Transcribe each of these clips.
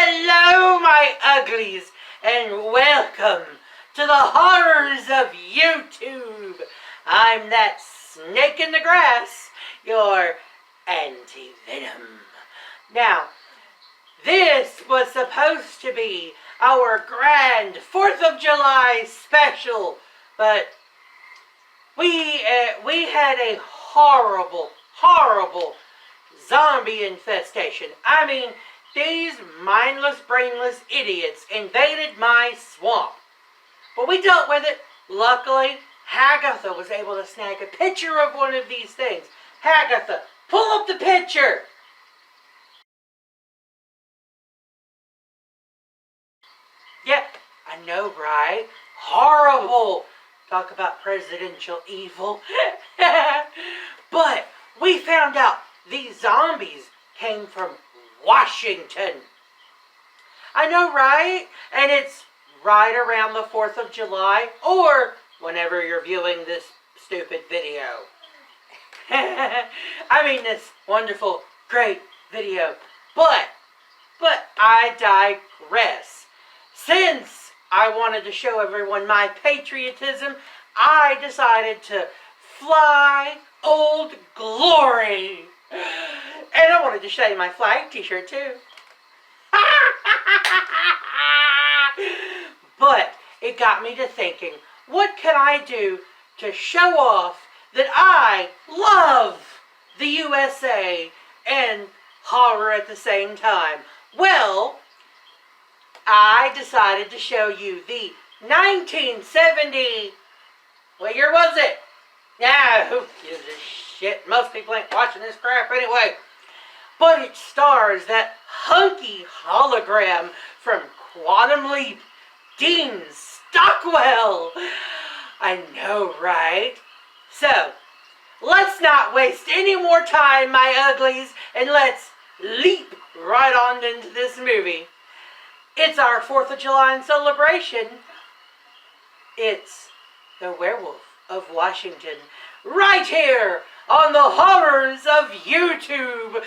Hello, my uglies, and welcome to the horrors of YouTube. I'm that snake in the grass, your Auntie Venom. Now, this was supposed to be our grand 4th of July special, but we had a horrible zombie infestation. I mean, these mindless, brainless idiots invaded my swamp. But we dealt with it. Luckily, Hagatha was able to snag a picture of one of these things. Hagatha, pull up the picture. Yeah, I know, right? Horrible. Talk about presidential evil. But we found out these zombies came from Washington. I know, right? And it's right around the 4th of July, or whenever you're viewing this stupid video. I mean, this wonderful, great video. But I digress. Since I wanted to show everyone my patriotism, I decided to fly Old Glory. And I wanted to show you my flag t-shirt too. But it got me to thinking, what can I do to show off that I love the USA and horror at the same time? Well, I decided to show you the 1970, what year was it? Yeah, who gives a shit? Most people ain't watching this crap anyway. But it stars that hunky hologram from Quantum Leap, Dean Stockwell. I know, right? So, let's not waste any more time, my uglies, and let's leap right on into this movie. It's our 4th of July celebration. It's the Werewolf of Washington, right here on the horrors of YouTube.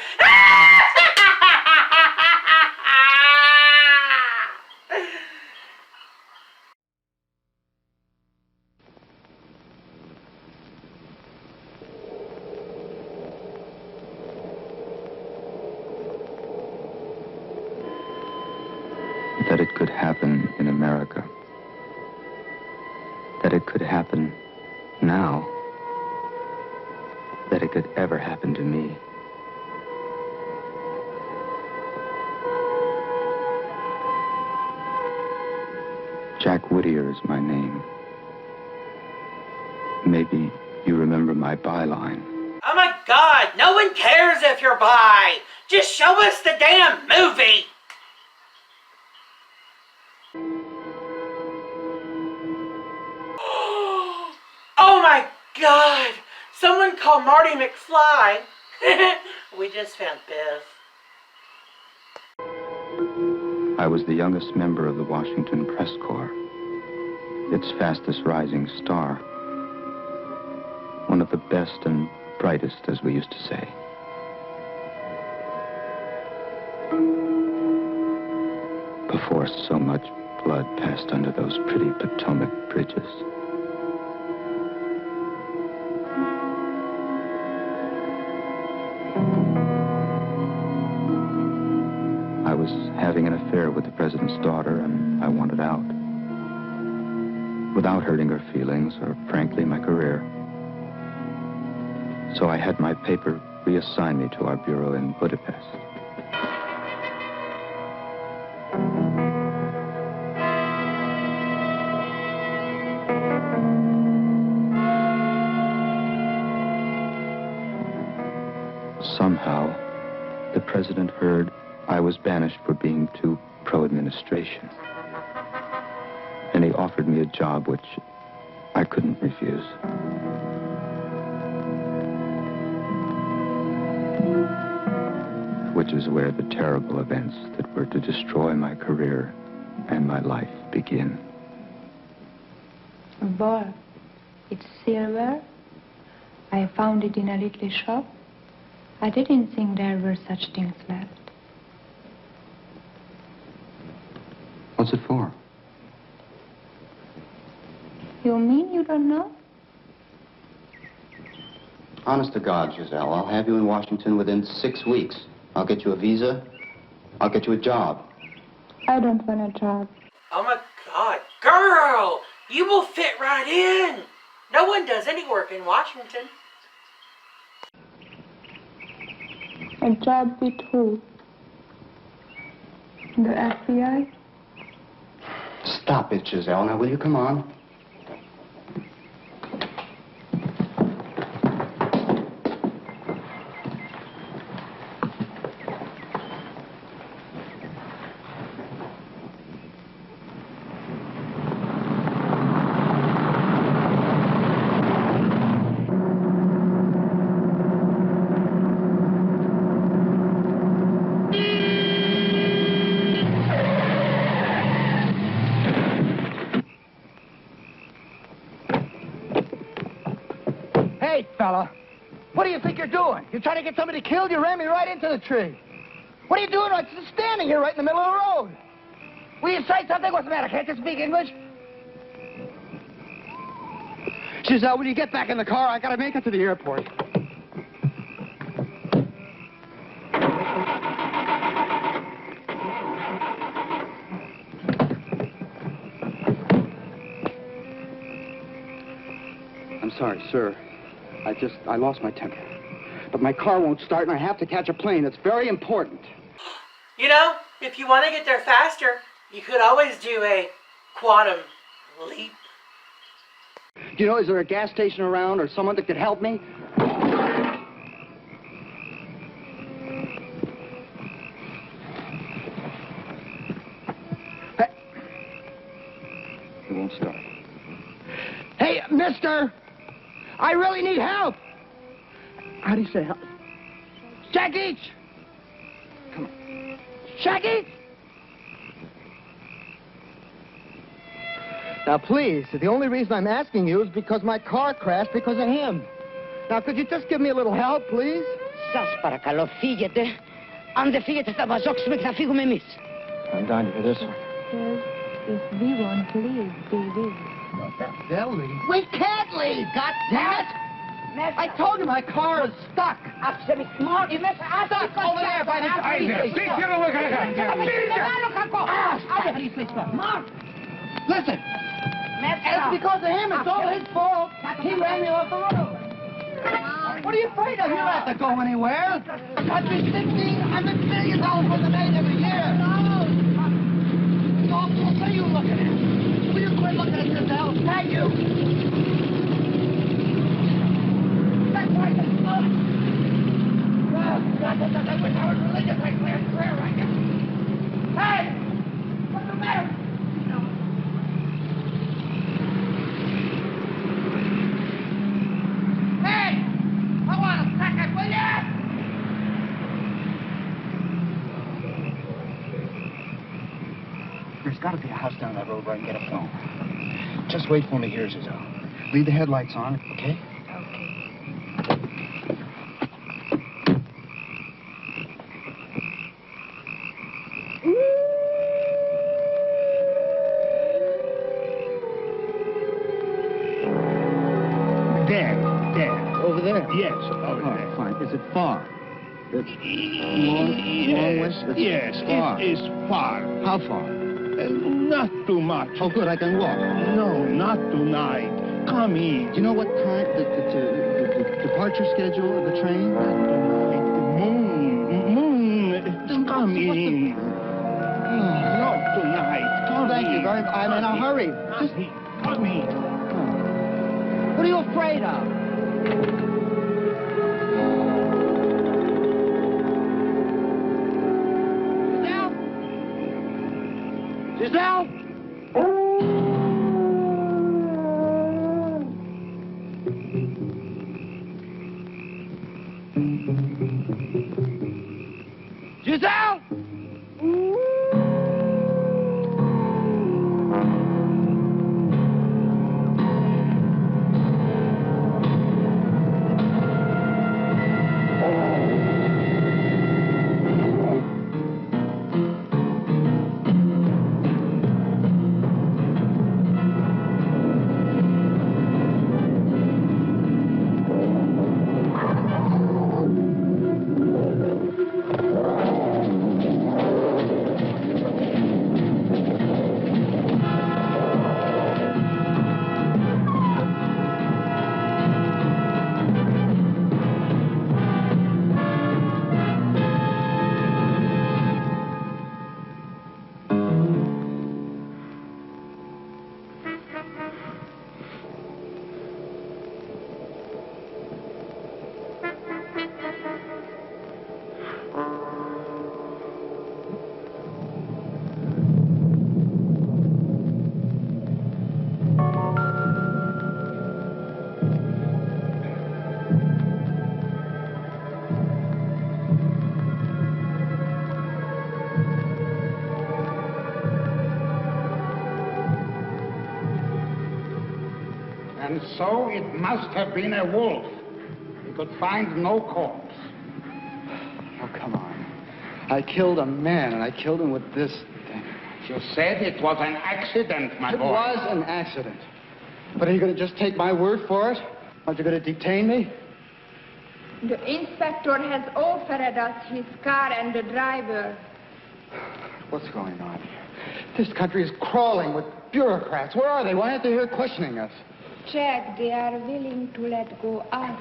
That it could happen in America. That it could happen now. That it could ever happen to me. Jack Whittier is my name. Maybe you remember my byline. Oh my God, no one cares if you're bi. Just show us the damn movie. Oh my God! Someone call Marty McFly. We just found Biff. I was the youngest member of the Washington Press Corps, its fastest rising star. One of the best and brightest, as we used to say. Before so much blood passed under those pretty Potomac bridges. I was having an affair with the president's daughter, and I wanted out. Without hurting her feelings, or frankly, my career. So I had my paper reassign me to our bureau in Budapest. Somehow, the president heard I was banished for being too pro-administration. And he offered me a job which I couldn't refuse. Which is where the terrible events that were to destroy my career and my life begin. A ball. It's silver. I found it in a little shop. I didn't think there were such things left. What's it for? You mean you don't know? Honest to God, Giselle, I'll have you in Washington within 6 weeks. I'll get you a visa. I'll get you a job. I don't want a job. Oh my God, girl, you will fit right in. No one does any work in Washington. A job with who? The FBI? Stop it, Giselle. Now, will you come on? Hey, fella, what do you think you're doing? You're trying to get somebody killed? You ran me right into the tree. What are you doing? I'm just standing here right in the middle of the road. Will you say something? What's the matter? Can't you speak English? Giselle, will you get back in the car? I gotta make it to the airport. I'm sorry, sir. I lost my temper. But my car won't start and I have to catch a plane. It's very important. You know, if you want to get there faster, you could always do a quantum leap. Do you know, is there a gas station around or someone that could help me? Hey. It won't start. Hey, mister! I really need help! How do you say help? Shaggy! Come on. Shaggy! Now, please, the only reason I'm asking you is because my car crashed because of him. Now, could you just give me a little help, please? Σας παρακαλώ, φύγετε. Αν δεν φύγετε, θα μας διώξουμε και θα φύγουμε εμείς. I'm down to this one. Yes, if we want to leave, we will. They'll leave. We can't leave, goddammit! I told you my car is stuck. Άψε με μόνοι μέσα, άψε Stuck over there by the Listen, it's because of him. It's all his fault. He ran me off the road. What are you afraid of? You don't have to go anywhere. The country's $1,500 million worth of aid every year. What are you looking at? Will you quit looking at yourself? Thank you. That's right. Oh, God, I wish I was religious. I'd clear prayer right now. Hey! What's the matter? Hey! I want a second, will ya? There's got to be a house down that road where I can get a phone. Just wait for me here, Giselle. Leave the headlights on, okay? There. Over there? Yes, over there. Fine. Is it far? It's long ways? Yes, far. it is far. How far? Not too much. Oh, good, I can walk. No, not tonight. Come in. Do you know what time, the departure schedule of the train? Moon. Come in. Not tonight. Come Thank you in. very much. I'm in a hurry. Just... Come in. What are you afraid of? Giselle? Giselle? And so it must have been a wolf. We could find no corpse. Oh, come on. I killed a man, and I killed him with this thing. You said it was an accident, my boy. It was an accident. But are you going to just take my word for it? Aren't you going to detain me? The inspector has offered us his car and the driver. What's going on here? This country is crawling with bureaucrats. Where are they? Why aren't they here questioning us? Jack, they are willing to let go us.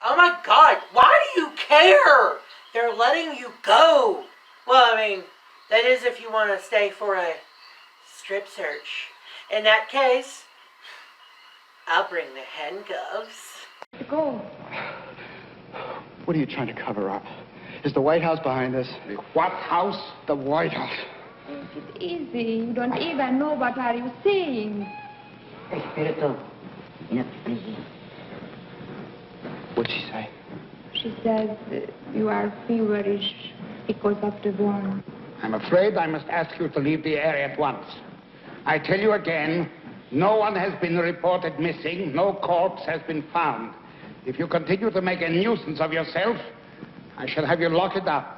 Oh my God, why do you care? They're letting you go. Well, I mean, that is if you want to stay for a strip search. In that case, I'll bring the handcuffs. Go. What are you trying to cover up? Is the White House behind this? The what house? The White House. It's easy. You don't even know what are you saying. Espirito, please. What'd she say? She says you are feverish because of the burn. I'm afraid I must ask you to leave the area at once. I tell you again, no one has been reported missing. No corpse has been found. If you continue to make a nuisance of yourself, I shall have you locked up.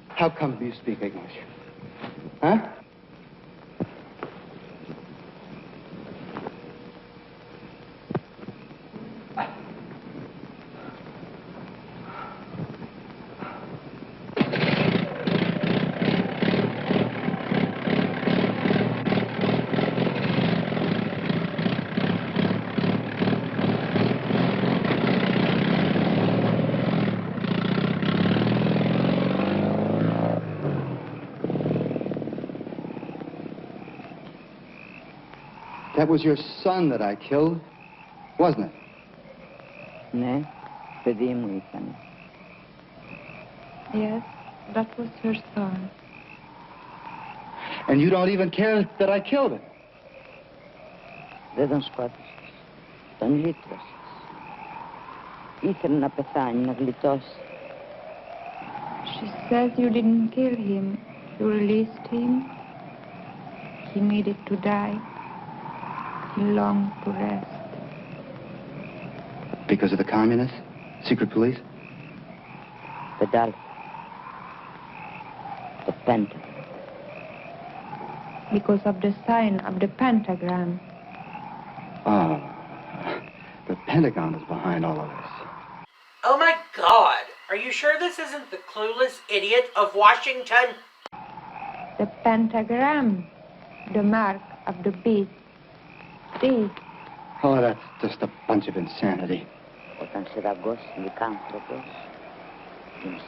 How come you speak English? Huh? That was your son that I killed, wasn't it? Ne, pedimos, Ethan. Yes, that was her son. And you don't even care that I killed him. Δεν σκότωσες. Τον λύτρωσες. Ήθελε να πεθάνει, να γλιτώσει. She says you didn't kill him. You released him. He needed to die. He longed to rest. Because of the communists? Secret police? The Dolphin. The Pentagon. Because of the sign of the pentagram. Oh, the Pentagon is behind all of this. Oh my God, are you sure this isn't the clueless idiot of Washington? The pentagram. The mark of the beast. See? Oh, that's just a bunch of insanity. Όταν σε δαγκώσει λυκάνθρωπος, γίνεσαι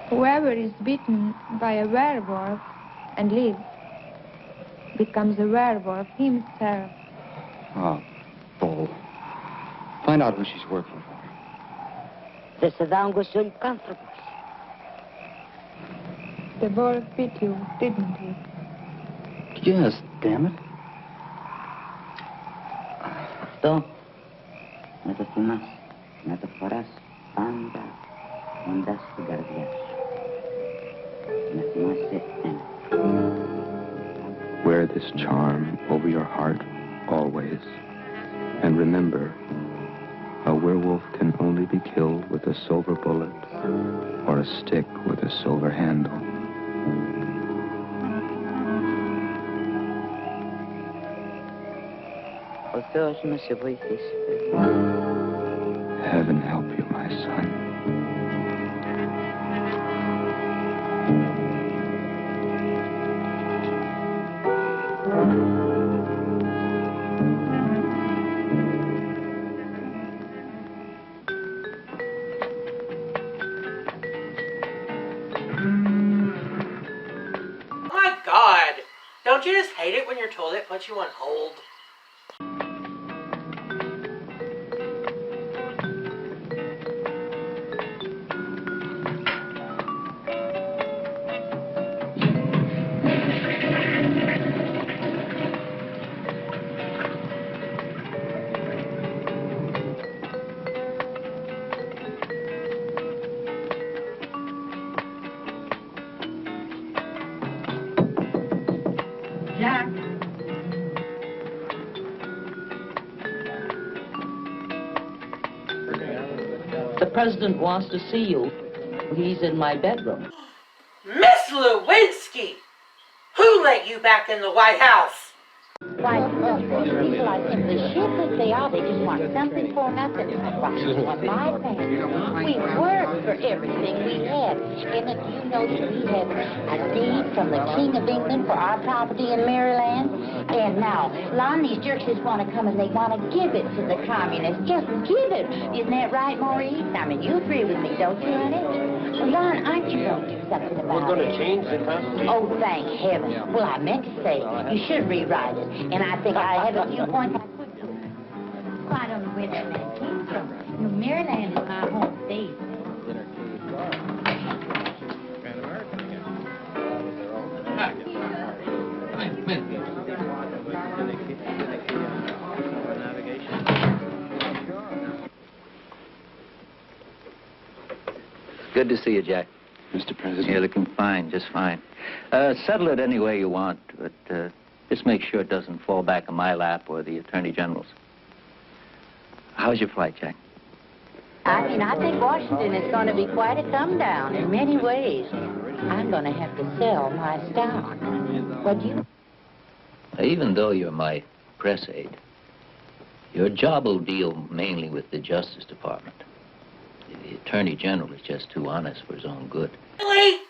Whoever is bitten by a werewolf and lives becomes a werewolf himself. Oh, bull. Find out who she's working for. Δεν σε δάγκωσε ο λυκάνθρωπος. The wolf bit you, didn't he? Yes, damn it. Αυτό να το θυμάσαι, να το φοράς πάντα κοντά στην καρδιά σου. Να θυμάσαι ένα. Wear this charm over your heart always. And remember, a werewolf can only be killed with a silver bullet or a stick with a silver handle. Ο Θεός να σε βοηθήσει, παιδί. Heaven help you, my son. Oh my God, don't you just hate it when your toilet puts you on hold? Jack. president wants to see you. He's in my bedroom. Miss Lewinsky! Who let you back in the White House? Why, those people are simply shiftless. They are. They just want something for nothing. Why, my family, we worked for everything we had. And if you know that we have a deed from the King of England for our property in Maryland, and now, Lon, these jerks just want to come and they want to give it to the communists. Just give it. Isn't that right, Maurice? I mean, you agree with me, don't you, honey? Well, Lon, aren't you going to do something about it? We're going to change the Constitution. Oh, thank heaven. Well, I meant to say, you should rewrite it. And I think I have a few points I could do. Well, I don't know where that man came from. You know, Maryland is my home state. Good to see you, Jack. Mr. President. You're looking fine, just fine. Settle it any way you want, but just make sure it doesn't fall back on my lap or the Attorney General's. How's your flight, Jack? I mean, I think Washington is going to be quite a come down in many ways. I'm going to have to sell my stock. What do you... Even though you're my press aide, your job will deal mainly with the Justice Department. The Attorney General is just too honest for his own good. Really?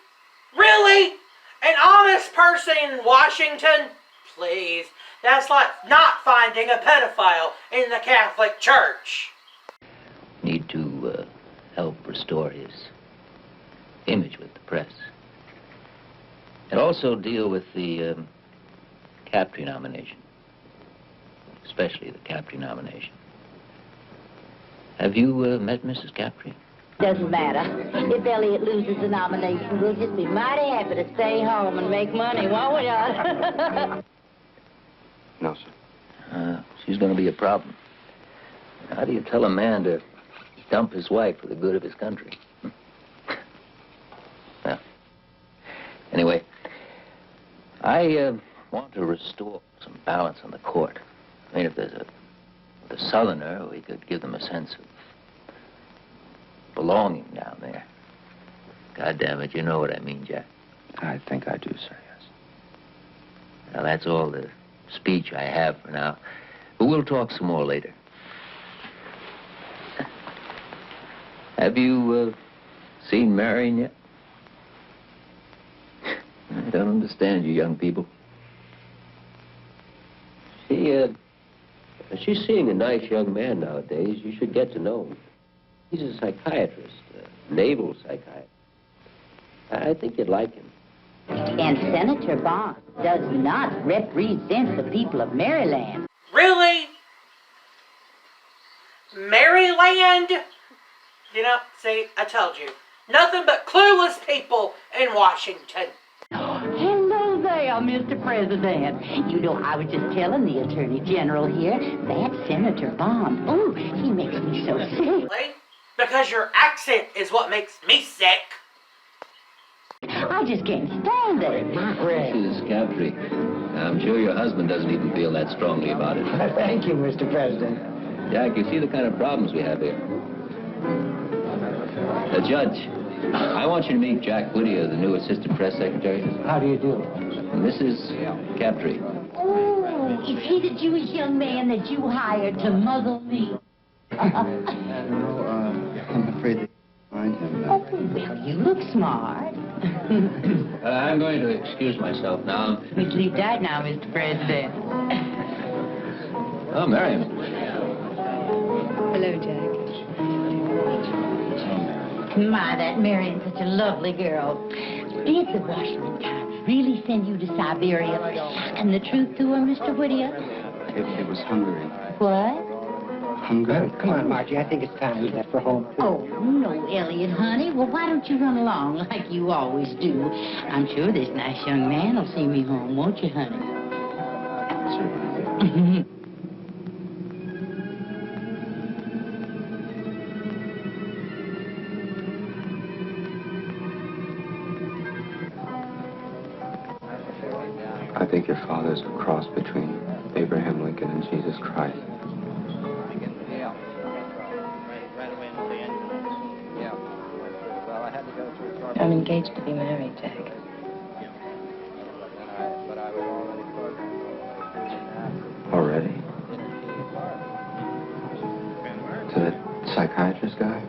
Really? An honest person in Washington? Please. That's like not finding a pedophile in the Catholic Church. Need to help restore his image with the press. And also deal with the Capri nomination. Especially the Capri nomination. Have you met Mrs. Capri? Doesn't matter. If Elliot loses the nomination, we'll just be mighty happy to stay home and make money, won't we, Don? No, sir. She's going to be a problem. How do you tell a man to dump his wife for the good of his country? Well, anyway, I want to restore some balance on the court. I mean, if there's a Southerner, we could give them a sense of belonging down there. God damn it, you know what I mean, Jack. I think I do, sir, yes. Now, that's all the speech I have for now. But we'll talk some more later. Have you seen Marion yet? I don't understand you young people. She's seeing a nice young man nowadays. You should get to know him. He's a psychiatrist, a naval psychiatrist. I think you'd like him. And Senator Bond does not represent the people of Maryland. Really? Maryland? You know, see, I told you. Nothing but clueless people in Washington. Hello there, Mr. President. You know, I was just telling the Attorney General here, that Senator Bond, oh, he makes me so sick. Really? Because your accent is what makes me sick. I just can't stand it. Mrs. Capri, I'm sure your husband doesn't even feel that strongly about it. Thank you, Mr. President. Jack, you see the kind of problems we have here. Judge, I want you to meet Jack Whittier, the new assistant press secretary. How do you do? Mrs. Capri. Oh, is he the Jewish young man that you hired to muzzle me? I'm afraid they find him now. Oh, well, you look smart. I'm going to excuse myself now. We sleep tight now, Mr. President. Oh, Marion. Hello, Jack. My, that Marion's such a lovely girl. Did the Washington Times really send you to Siberia? And the truth to her, Mr. Whittier? It was Hungary. What? Hungary? Come on, Margie. I think it's time we left for home. Oh, no, Elliot, honey. Well, why don't you run along like you always do? I'm sure this nice young man will see me home, won't you, honey? Certainly. I think your father's a cross between Abraham Lincoln and Jesus Christ. I'm engaged to be married, Jack. Already? To that psychiatrist guy?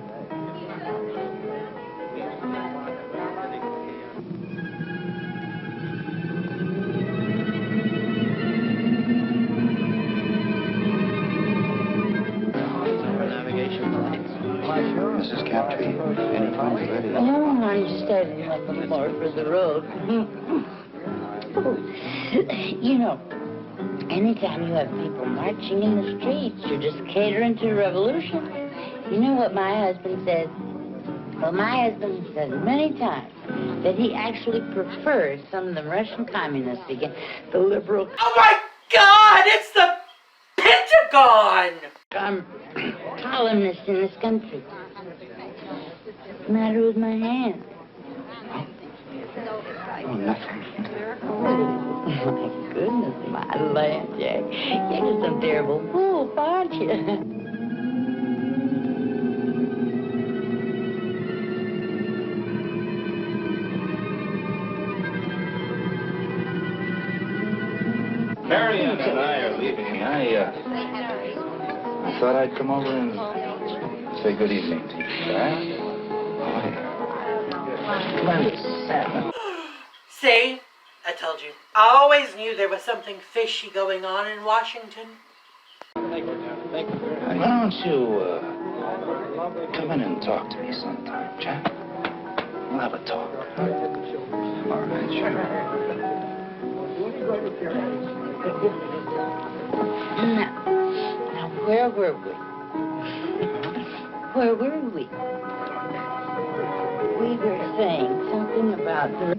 Mrs. Captree, anytime's ready. Oh, I'm standing on the floor for the road. You know, anytime you have people marching in the streets, you're just catering to revolution. You know what my husband says? Well, my husband says many times that he actually prefers some of the Russian communists against the liberal... Oh, my God! It's the Pentagon! Columnists in this country. What's the matter with my hand? Oh, nothing. Oh, my goodness, my land, Jack. You're just some terrible fool, aren't you? Marianne and I are leaving. I thought I'd come over and say good evening to you, Jack. See? I told you. I always knew there was something fishy going on in Washington. Why don't you come in and talk to me sometime, Jack? We'll have a talk. All right, sure. Now, where were we? Where were we? We were saying something about the...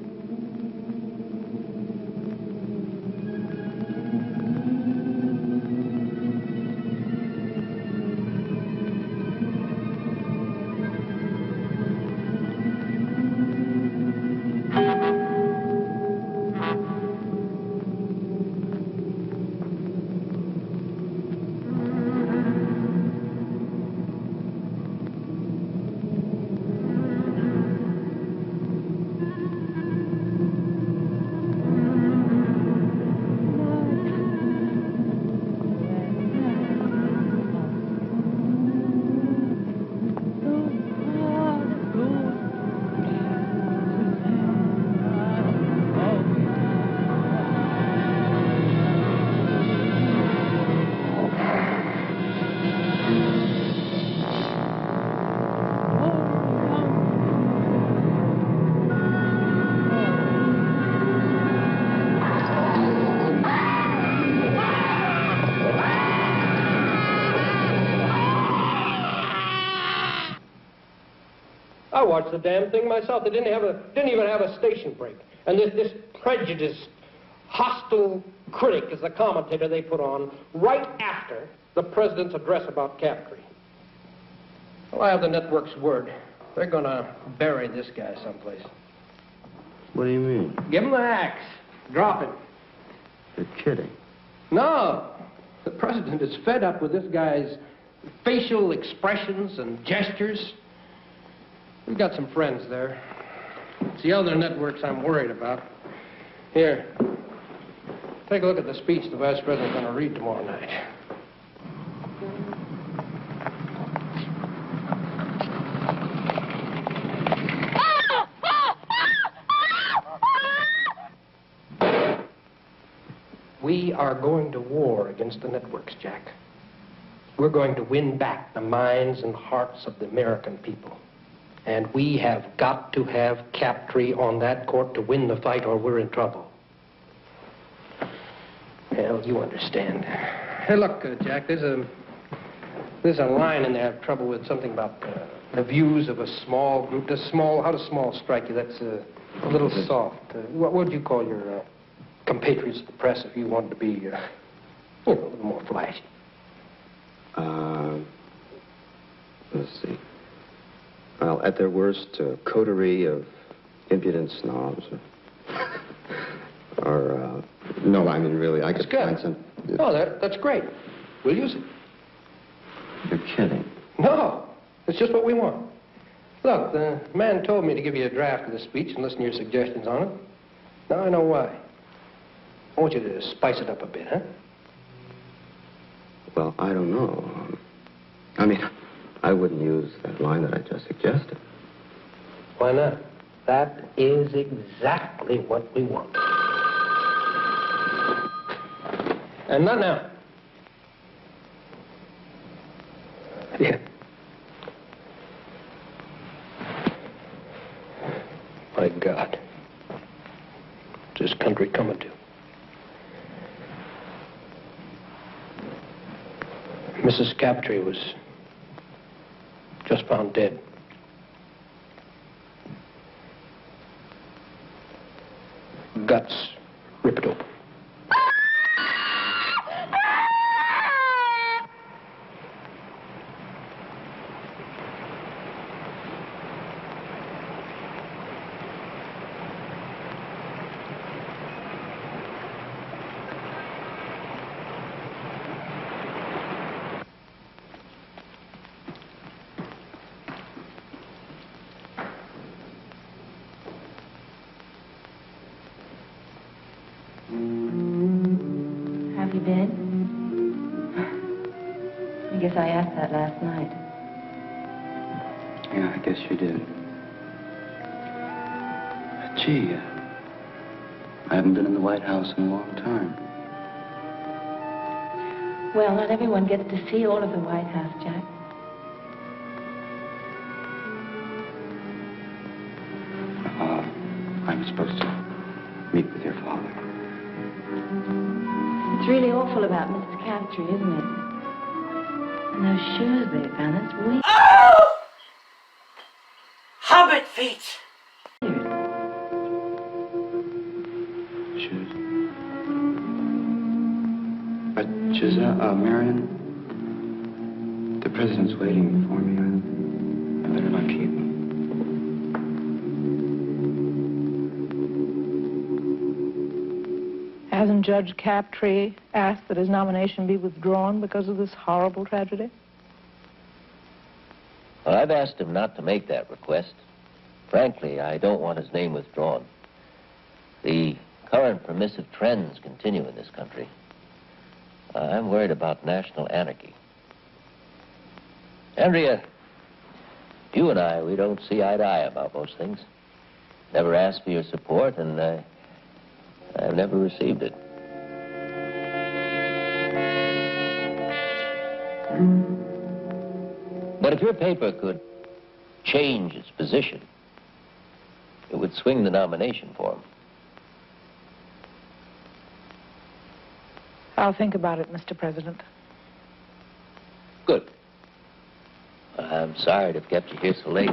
I watched the damn thing myself. They didn't even have a station break. And this prejudiced, hostile critic is the commentator they put on right after the president's address about Captree. Well, I have the network's word. They're gonna bury this guy someplace. What do you mean? Give him the axe. Drop him. You're kidding. No. The president is fed up with this guy's facial expressions and gestures. We've got some friends there. It's the other networks I'm worried about. Here. Take a look at the speech the vice president's going to read tomorrow night. We are going to war against the networks, Jack. We're going to win back the minds and hearts of the American people. And we have got to have Captree on that court to win the fight, or we're in trouble. Hell, you understand. Hey, look, Jack, there's a line in there I have trouble with, something about the views of a small group. How does small strike you? That's a little soft. What would you call your compatriots of the press if you wanted to be, a little more flashy? Let's see. Well, at their worst, a coterie of impudent snobs. Or, no, I mean, really, I could find some... Oh, that's great. We'll use it. You're kidding. No, it's just what we want. Look, the man told me to give you a draft of the speech and listen to your suggestions on it. Now I know why. I want you to spice it up a bit, huh? Well, I don't know. I mean, I wouldn't use that line that I just suggested. Why not? That is exactly what we want. And not now. Yeah. My God. What's this country coming to? Mrs. Captree was just found dead. Guts ripped open. Have you been? I guess I asked that last night. Yeah, I guess you did. Gee, I haven't been in the White House in a long time. Well, not everyone gets to see all of the White House, Jack. I'm supposed to meet with your father. It's really awful about Mrs. Captree, isn't it? And those shoes they found, that's weird. Oh! Hobbit feet! Shoes. But, Marion, the president's waiting for me. I better not keep them. Hasn't Judge Captree asked that his nomination be withdrawn because of this horrible tragedy? Well, I've asked him not to make that request. Frankly, I don't want his name withdrawn. The current permissive trends continue in this country. I'm worried about national anarchy. Andrea, you and I, we don't see eye to eye about most things. Never asked for your support, and I've never received it. But if your paper could change its position, it would swing the nomination for him. I'll think about it, Mr. President. Good. I'm sorry to have kept you here so late.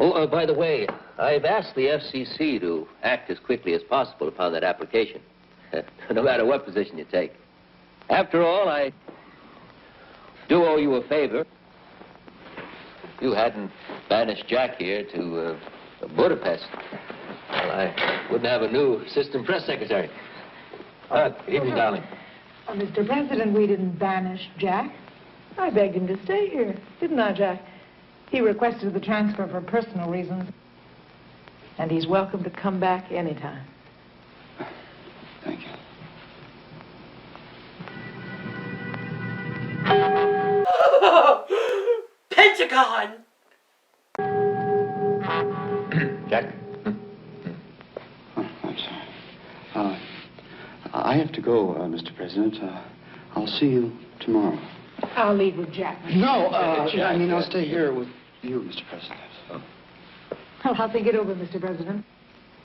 Oh, by the way, I've asked the FCC to act as quickly as possible upon that application, no matter what position you take. After all, I do owe you a favor. If you hadn't banished Jack here to Budapest, well, I wouldn't have a new assistant press secretary. Good evening, darling. Mr. President, we didn't banish Jack. I begged him to stay here, didn't I, Jack? He requested the transfer for personal reasons. And he's welcome to come back anytime. Thank you. Pentagon! Jack? Oh, I'm sorry. I have to go, Mr. President. I'll see you tomorrow. I'll leave with Jack. No, I mean, I'll stay here with you, Mr. President. Well, I'll think it over, Mr. President.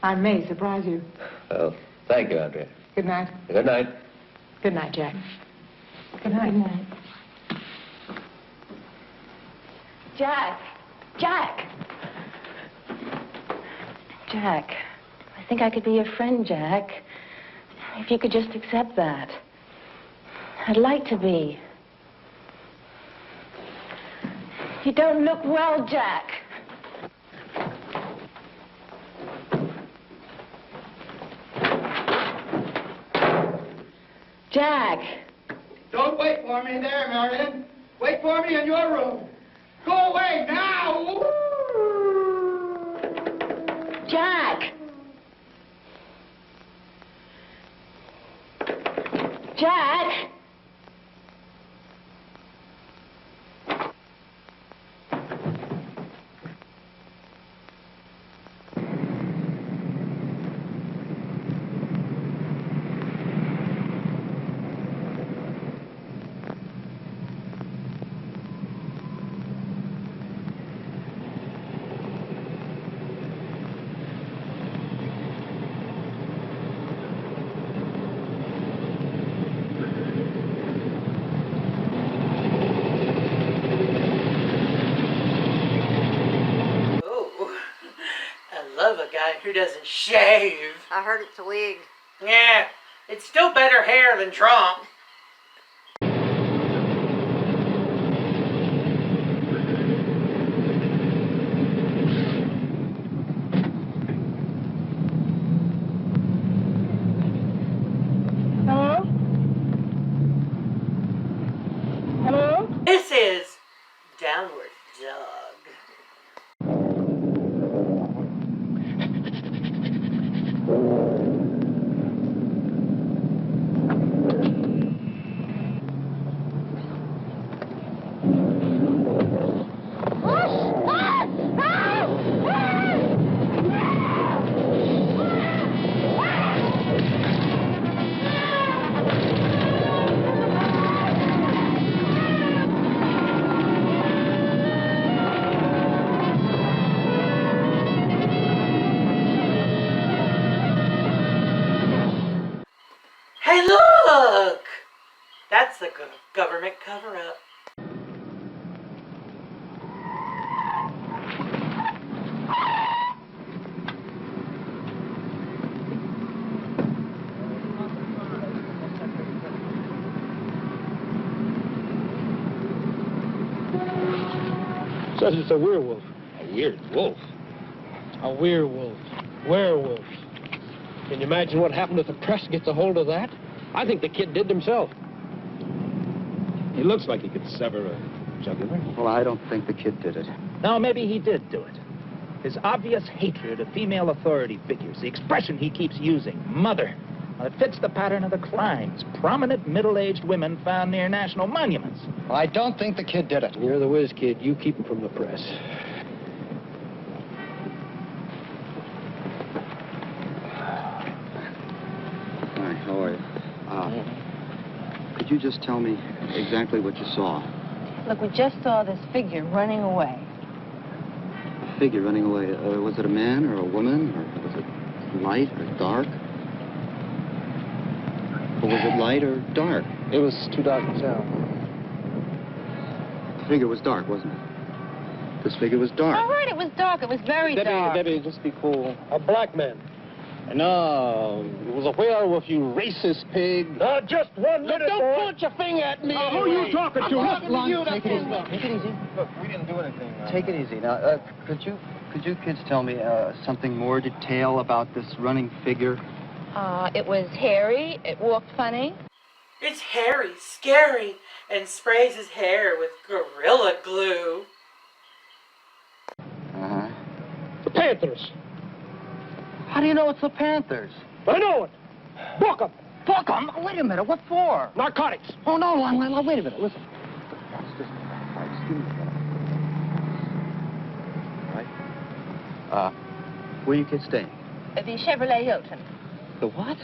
I may surprise you. Well, thank you, Andrea. Good night. Good night. Good night, Jack. Good night. Good night. Jack! Jack! Jack, I think I could be your friend, Jack. If you could just accept that. I'd like to be. You don't look well, Jack. Jack! Don't wait for me there, Marion. Wait for me in your room. Go away now! Jack! Jack! Love a guy who doesn't shave. I heard it's a wig. Yeah, it's still better hair than Trump. Hello? Hello? This is Downward Dog. Hey, look! That's the government cover-up. Says it's a werewolf. A weird wolf. A werewolf. Werewolf. Can you imagine what happened if the press gets a hold of that? I think the kid did himself. He looks like he could sever a jugular. Well, I don't think the kid did it. No, maybe he did do it. His obvious hatred of female authority figures, the expression he keeps using, mother. Well, it fits the pattern of the crimes. Prominent middle-aged women found near national monuments. Well, I don't think the kid did it. You're the whiz kid. You keep him from the press. Hi, how are you? Could you just tell me exactly what you saw? Look, we just saw this figure running away. A figure running away. Was it a man or a woman? Or was it light or dark? Or was it light or dark? It was too dark to tell. The figure was dark, wasn't it? This figure was dark. All right, it was dark. It was very dark. Debbie, just be cool. A black man. No, it was a werewolf, you racist pig. Just 1 minute, Don't point your finger at me. Who are you talking to? Take it easy. Take it easy. Look, we didn't do anything. Take it easy. Now, could you kids tell me something more detail about this running figure? It was hairy. It walked funny. It's hairy, scary, and sprays his hair with Gorilla Glue. Uh-huh. The Panthers. How do you know it's the Panthers? I know it. Book 'em. Book 'em? Wait a minute, what for? Narcotics. Oh, no, wait a minute, listen. Just give me a minute. All right. Where you kids staying? The Chevrolet Hilton. The what?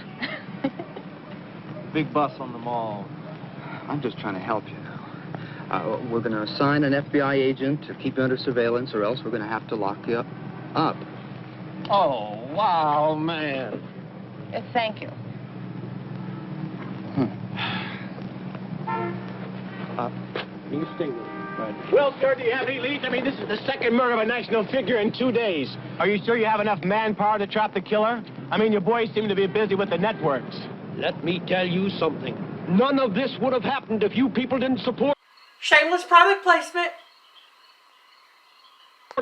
Big bus on the mall. I'm just trying to help you now. We're going to assign an FBI agent to keep you under surveillance, or else we're going to have to lock you up. Oh, wow, man. Thank you. You stay with him. Well, sir, do you have any leads? I mean, this is the second murder of a national figure in 2 days. Are you sure you have enough manpower to trap the killer? I mean, your boys seem to be busy with the networks. Let me tell you something. None of this would have happened if you people didn't support Shameless product placement.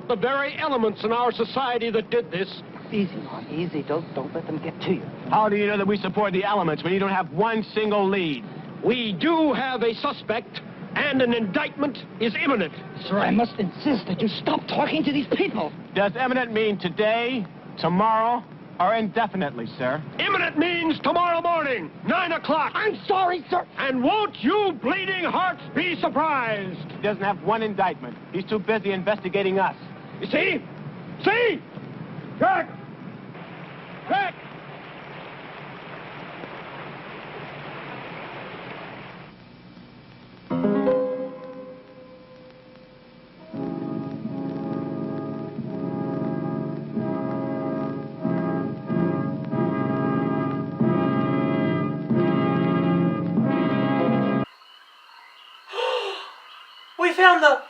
the very elements in our society that did this. Easy, Mom, easy. Don't let them get to you. How do you know that we support the elements when you don't have one single lead? We do have a suspect, and an indictment is imminent. Sir, I must insist that you stop talking to these people. Does imminent mean today, tomorrow, or indefinitely, sir? Imminent means tomorrow morning, 9 o'clock. I'm sorry, sir. And won't you bleeding hearts be surprised? He doesn't have one indictment. He's too busy investigating us. You see? See? Jack! Jack! We found the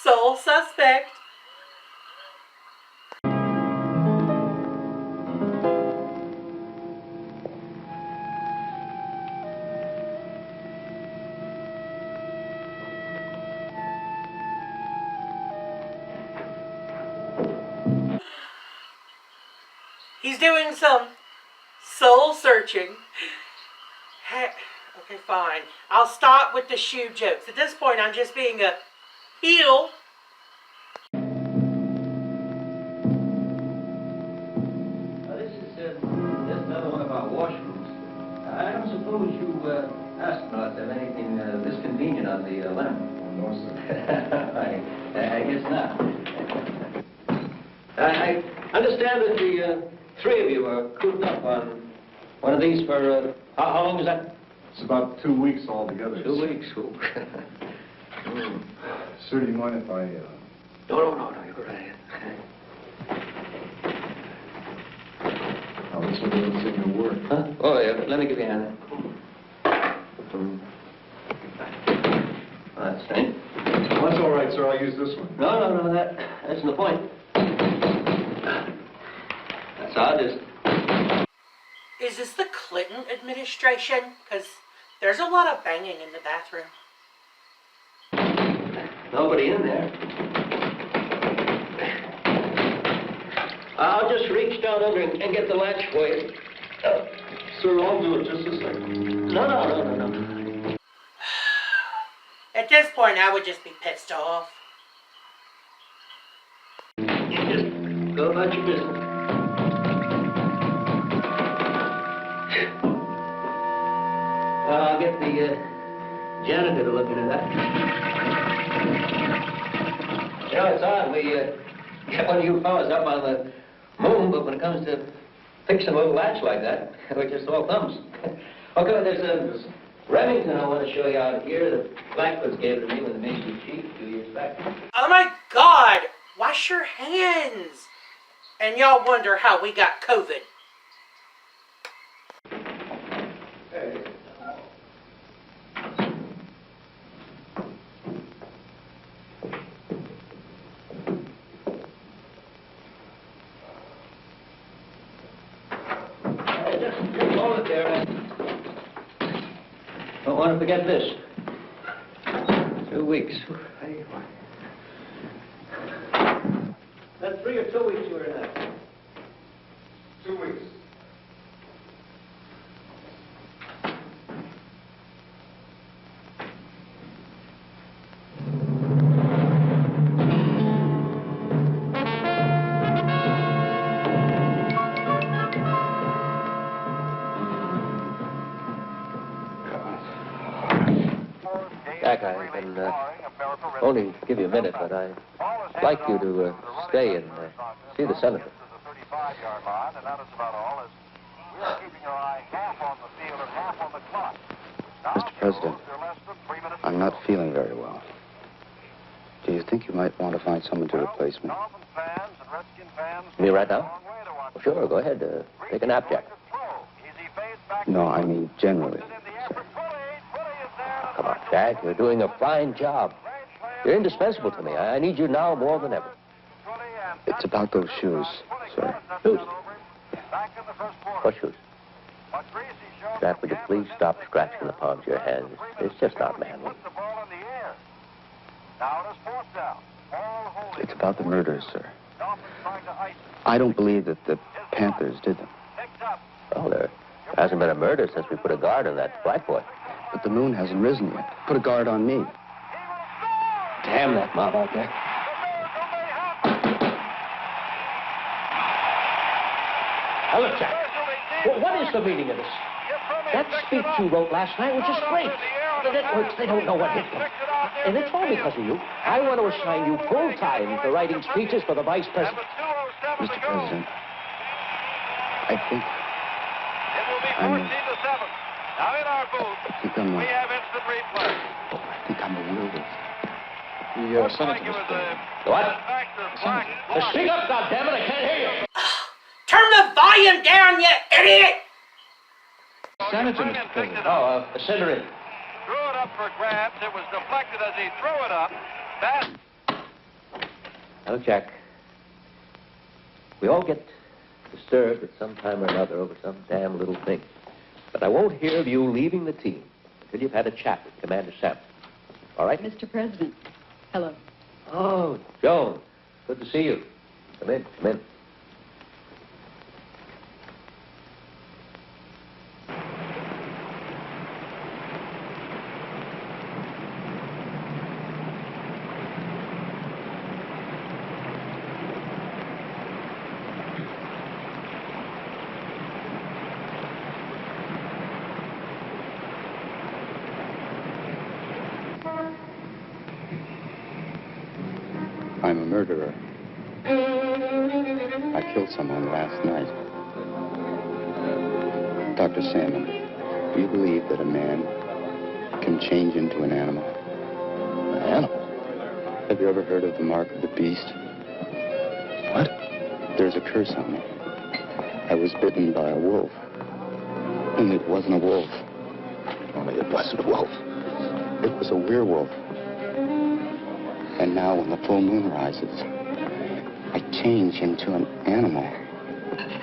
sole suspect. He's doing some soul searching. Okay, fine. I'll stop with the shoe jokes. At this point, I'm just being a heel. This is just another one of our washrooms. I don't suppose you astronauts have anything this convenient on the lamp? No, sir. I guess not. I understand that the three of you are cooped up on one of these for, how long is that? It's about 2 weeks altogether. 2 weeks. Sir, do you mind if I... No, you're right. Oh, this will seem to work. Huh? Oh, yeah, let me give you a hand. Oh, that's strange. Well, that's all right, sir. I'll use this one. No, that isn't the point. That's odd, Is this the Clinton administration? Because there's a lot of banging in the bathroom. Nobody in there. I'll just reach down under and get the latch for you. Sir, I'll do it. Just a second. No. At this point, I would just be pissed off. You just go about your business. I'll get the janitor to look into that. You know, it's odd. We get one of you fellas up on the moon, but when it comes to fixing a little latch like that, we're just all thumbs. Okay, there's a Remington I want to show you out here. The Blackwoods gave it to me when they made me chief 2 years back. Oh my God! Wash your hands! And y'all wonder how we got COVID. Hey. Just hold it there. Don't want to forget this. 2 weeks. That's 3 or 2 weeks you were in that. 2 weeks. Jack, I can only give you a minute, but I'd like you to stay and see the senator. Mr. President, I'm not feeling very well. Do you think you might want to find someone to replace me? Me right now? Well, sure, go ahead. Take a nap, Jack. No, I mean generally. Come on, Jack. You're doing a fine job. You're indispensable to me. I need you now more than ever. It's about those shoes, sir. Shoes? What shoes? Jack, would you please stop scratching the palms of your hands? It's just not manly. It's about the murders, sir. I don't believe that the Panthers did them. Well, there hasn't been a murder since we put a guard on that black boy. But the moon hasn't risen yet. Put a guard on me. Damn that mob out there. Now, look, Jack. Well, what is the meaning of this? That speech you wrote last night was just great. They don't know what hit them. And it's all because of you. I want to assign you full time for writing speeches for the vice president. Mr. President, I think I'm a werewolf. The senator was there. What? Speak up, goddammit! I can't hear you. Turn the volume down, you idiot! Senator, Mr. President. Oh, send her in. Threw it up for grabs. It was deflected as he threw it up. Now, Jack, we all get disturbed at some time or another over some damn little thing. But I won't hear of you leaving the team until you've had a chat with Commander Sampson. All right? Mr. President, hello. Oh, Joan, good to see you. Come in, come in. I'm a murderer. I killed someone last night. Dr. Salmon, do you believe that a man can change into an animal? An animal? Have you ever heard of the mark of the beast? What? There's a curse on me. I was bitten by a wolf. And it wasn't a wolf. Only it wasn't a wolf. It was a werewolf. And now when the full moon rises, I change into an animal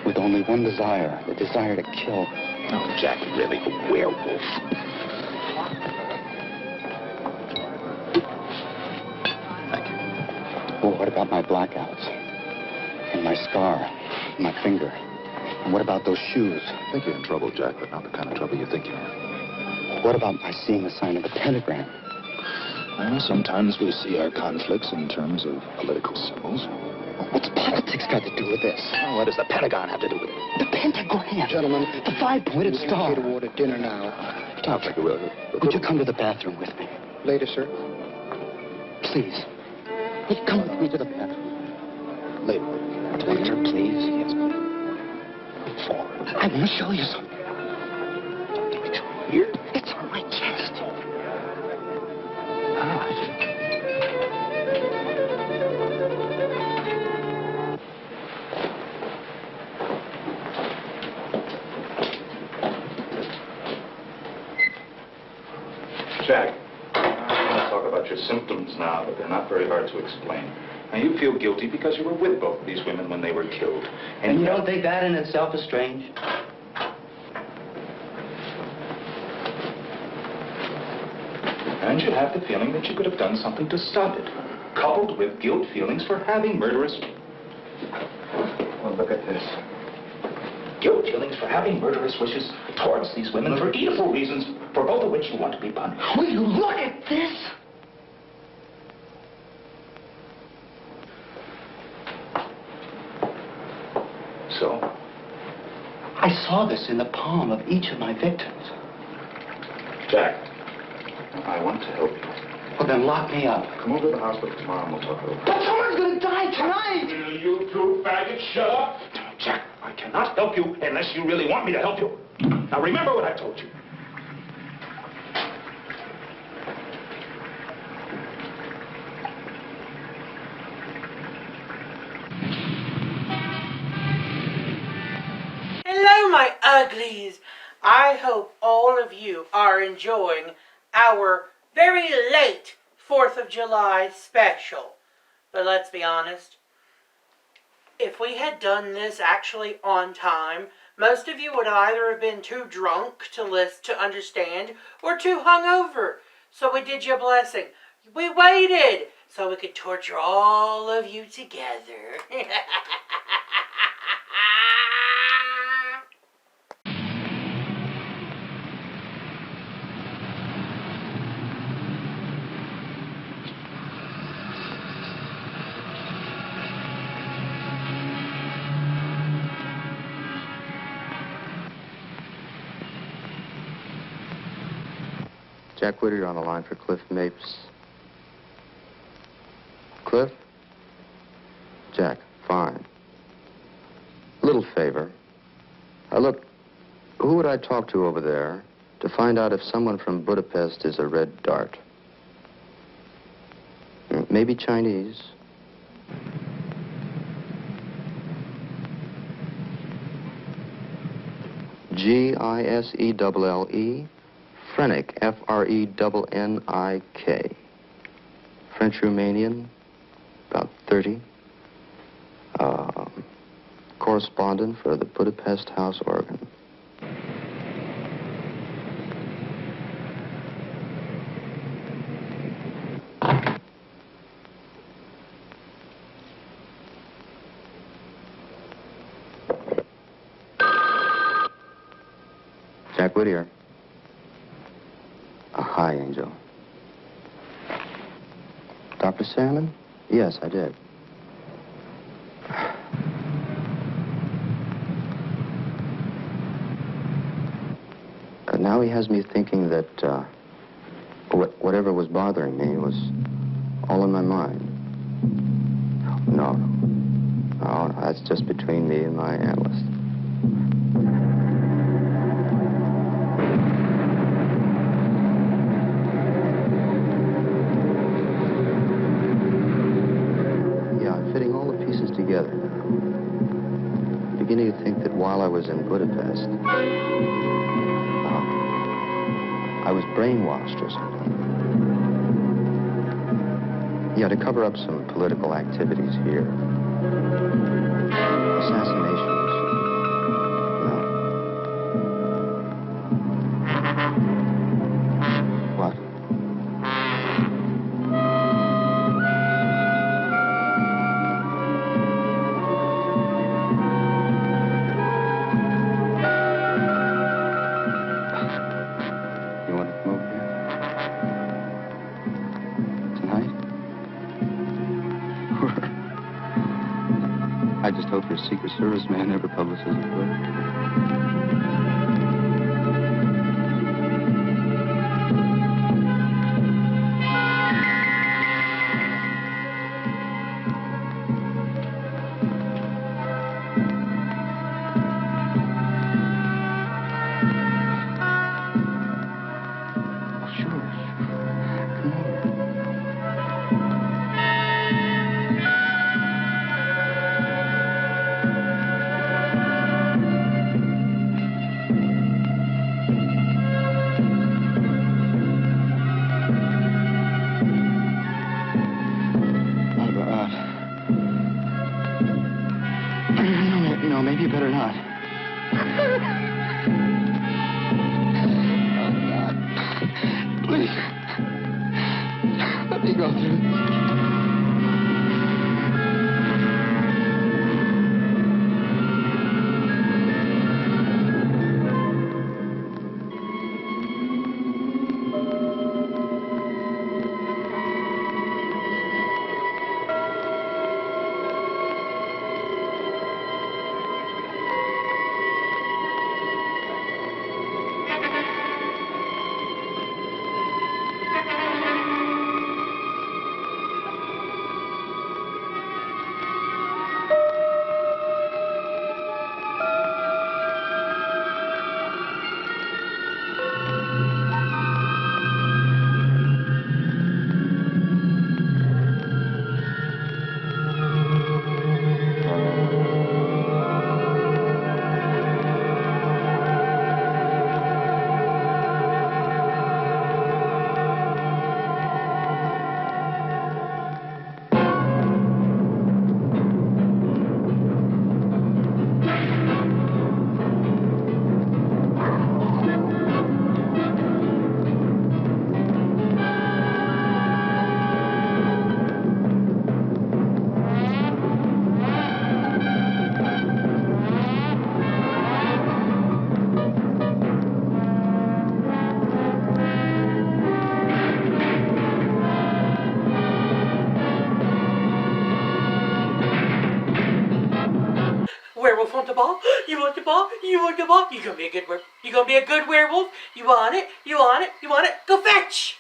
with only one desire, the desire to kill. Oh, Jack, really, a werewolf. Well, what about my blackouts? And my scar? And my finger? And what about those shoes? I think you're in trouble, Jack, but not the kind of trouble you think you're in. What about my seeing the sign of the pentagram? Well, sometimes we see our conflicts in terms of political symbols. What's politics got to do with this? Well, what does the Pentagon have to do with it? The pentagram. Gentlemen, the five-pointed star. To order dinner now. Talk like a real... Would you come to the bathroom with me? Later, sir. Please. Would you come with me to the bathroom? Later. Later, please. Yes. Forward. I want to show you something. It's weird. It's on my chest. Jack, I want to talk about your symptoms now, but they're not very hard to explain. Now, you feel guilty because you were with both these women when they were killed. And you don't think that in itself is strange? And you have the feeling that you could have done something to stop it, coupled with guilt feelings for having murderous... Well, look at this. Guilt feelings for having murderous wishes towards these women for evil reasons, for both of which you want to be punished. Will you look at this? So? I saw this in the palm of each of my victims. Jack, I want to help you. Well, then lock me up. Come over to the hospital tomorrow and we'll talk over. But someone's going to die tonight! Will you two faggots shut up? Jack, I cannot help you unless you really want me to help you. Now remember what I told you. Hello, my uglies. I hope all of you are enjoying our very late 4th of July special. But let's be honest, if we had done this actually on time, most of you would either have been too drunk to listen to understand or too hungover. So we did you a blessing. We waited so we could torture all of you together. Jack Whittier on the line for Cliff Mapes. Cliff? Jack, fine. Little favor. Look, who would I talk to over there to find out if someone from Budapest is a red dart? Maybe Chinese. Giselle, Frenick, Frennik. French Romanian, about 30. Correspondent for the Budapest House Organ. Jack Whittier. Hi, Angel. Dr. Salmon? Yes, I did. Now he has me thinking that whatever was bothering me was all in my mind. No, that's just between me and my analyst. Yeah, I'm fitting all the pieces together now. I'm beginning to think that while I was in Budapest, I was brainwashed or something. Yeah, to cover up some political activities here. Assassinations. No. What? You want to come over here? Tonight? I just hope your Secret Service man never publishes a book. No, maybe you better not. Oh, God. Please. Let me go through this. werewolf want the ball? You want the ball? You want the ball? You gonna be a good werewolf? You gonna be a good werewolf? You want it? You want it? You want it? Go fetch!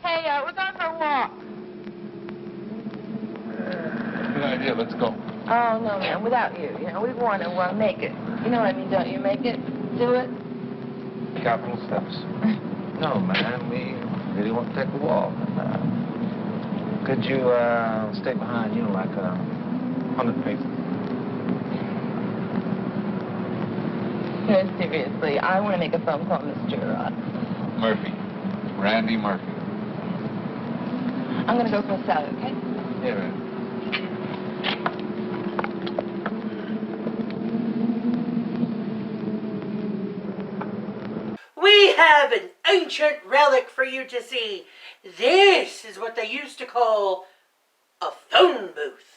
Hey, we're going for a walk. Good idea. Let's go. Oh, no, man, without you. You know, we want to make it. You know what I mean, don't you? Make it. Do it. Capital steps. No, man, we really want to take a walk. Could you stay behind, like 100 paces? No, seriously, I want to make a phone call, Mr. Murphy. Randy Murphy. I'm going to go for a salad, okay? Yeah, man. We have an ancient relic for you to see. This is what they used to call a phone booth.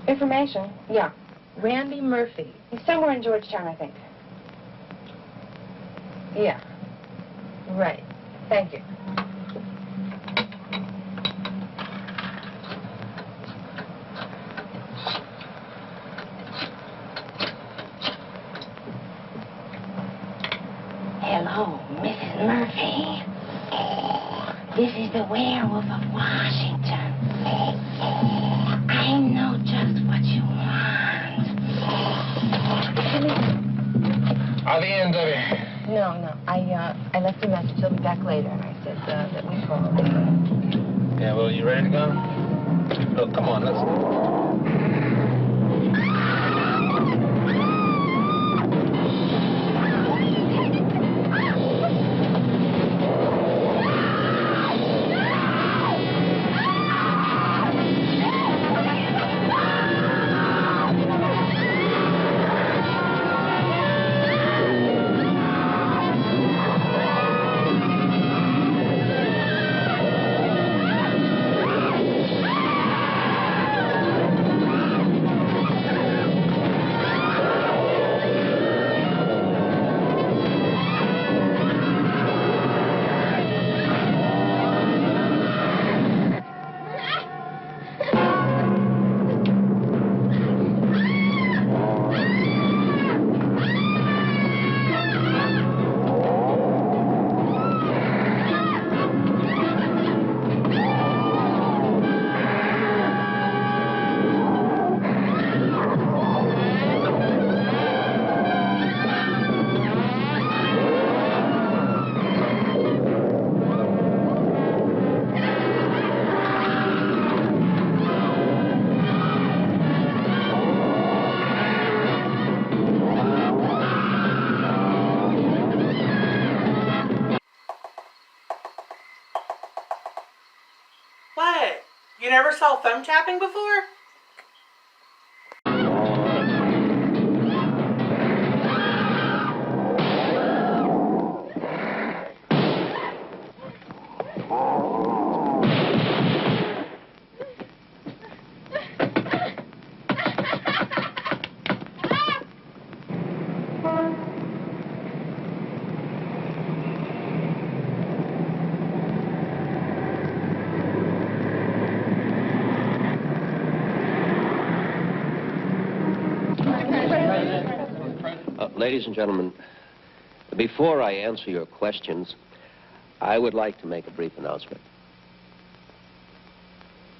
Information? Yeah. Randy Murphy. He's somewhere in Georgetown, I think. Yeah. Right. Thank you. Hello, Mrs. Murphy. This is the Werewolf of Washington. I know just what you want. Are the ends of it? No. I left a message. He'll be back later, and I said that we called. Yeah, well, you ready to go? Oh, come on, let's go. What? You never saw phone tapping before? Ladies and gentlemen, before I answer your questions, I would like to make a brief announcement.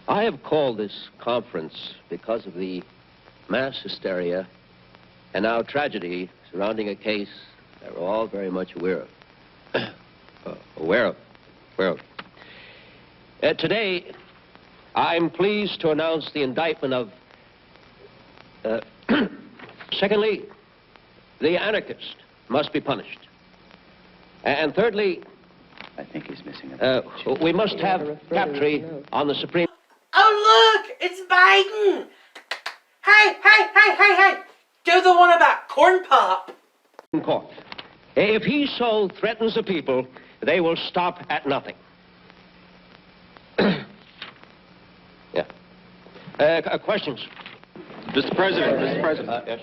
I have called this conference because of the mass hysteria and now tragedy surrounding a case that we're all very much aware of. Today, I'm pleased to announce the indictment of, secondly, the anarchist must be punished. And thirdly, I think he's missing we must have capture on the Supreme... Oh, look! It's Biden! Hey! Do the one about corn pop. in court. If he so threatens the people, they will stop at nothing. Yeah. Questions? Mr. President, Mr. President. Yes.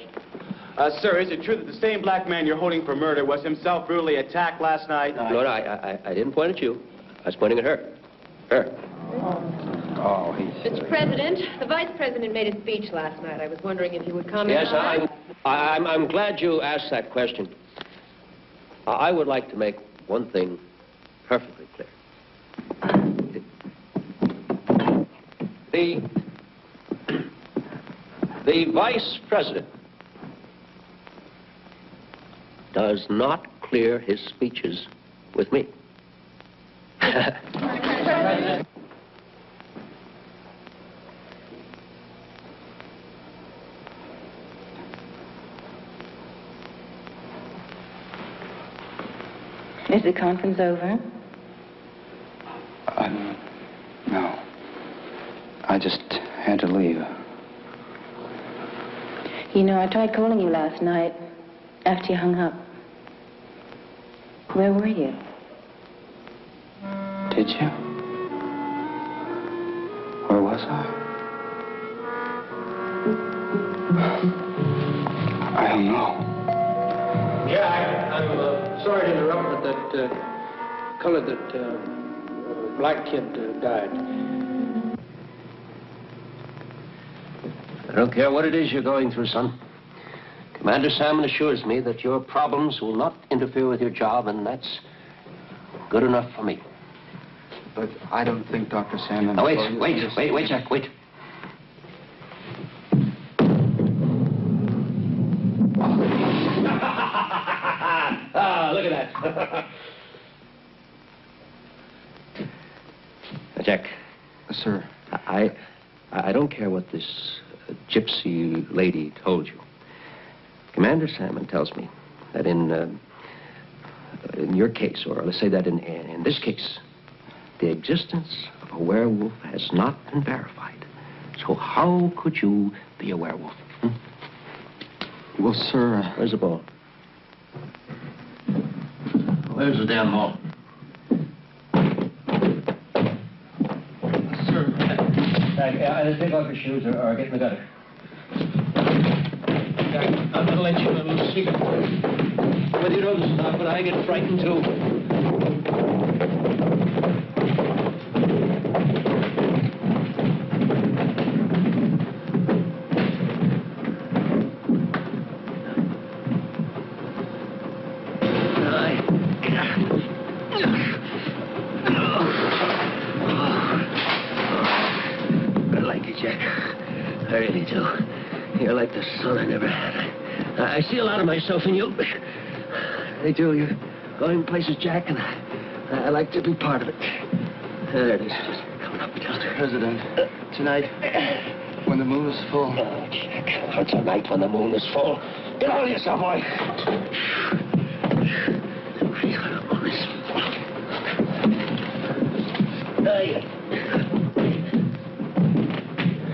Sir, is it true that the same black man you're holding for murder was himself brutally attacked last night? No, I didn't point at you. I was pointing at her. Her. Oh, Mr. President, the Vice President made a speech last night. I was wondering if you would comment Yes, on it. I'm glad you asked that question. I would like to make one thing perfectly clear. The Vice President does not clear his speeches with me. Is the conference over? No. I just had to leave. You know, I tried calling you last night after you hung up. Where were you? Did you? Where was I? I don't know. Yeah, I'm sorry to interrupt, but that black kid died. I don't care what it is you're going through, son. Commander Salmon assures me that your problems will not interfere with your job, and that's good enough for me. But I don't think Dr. Salmon... Now, wait, Jack, wait. Ah, look at that. Jack. Sir. I don't care what this gypsy lady told you. Commander Salmon tells me that in your case, or let's say that in this case, the existence of a werewolf has not been verified. So how could you be a werewolf? Well, sir... Where's the ball? Where's the damn ball? Sir. Either take off your shoes or get in the gutter. I'm going to let you in a little secret. Whether you know this or not, but I get frightened too. I like you, Jack. I really do. You're like the son I never had. I see a lot of myself in you. I do. You're going places, Jack, and I like to be part of it. There it is. Just coming up down. Mr. President, tonight, when the moon is full... Oh, Jack. Oh, tonight when the moon is full. Get out of yourself, boy.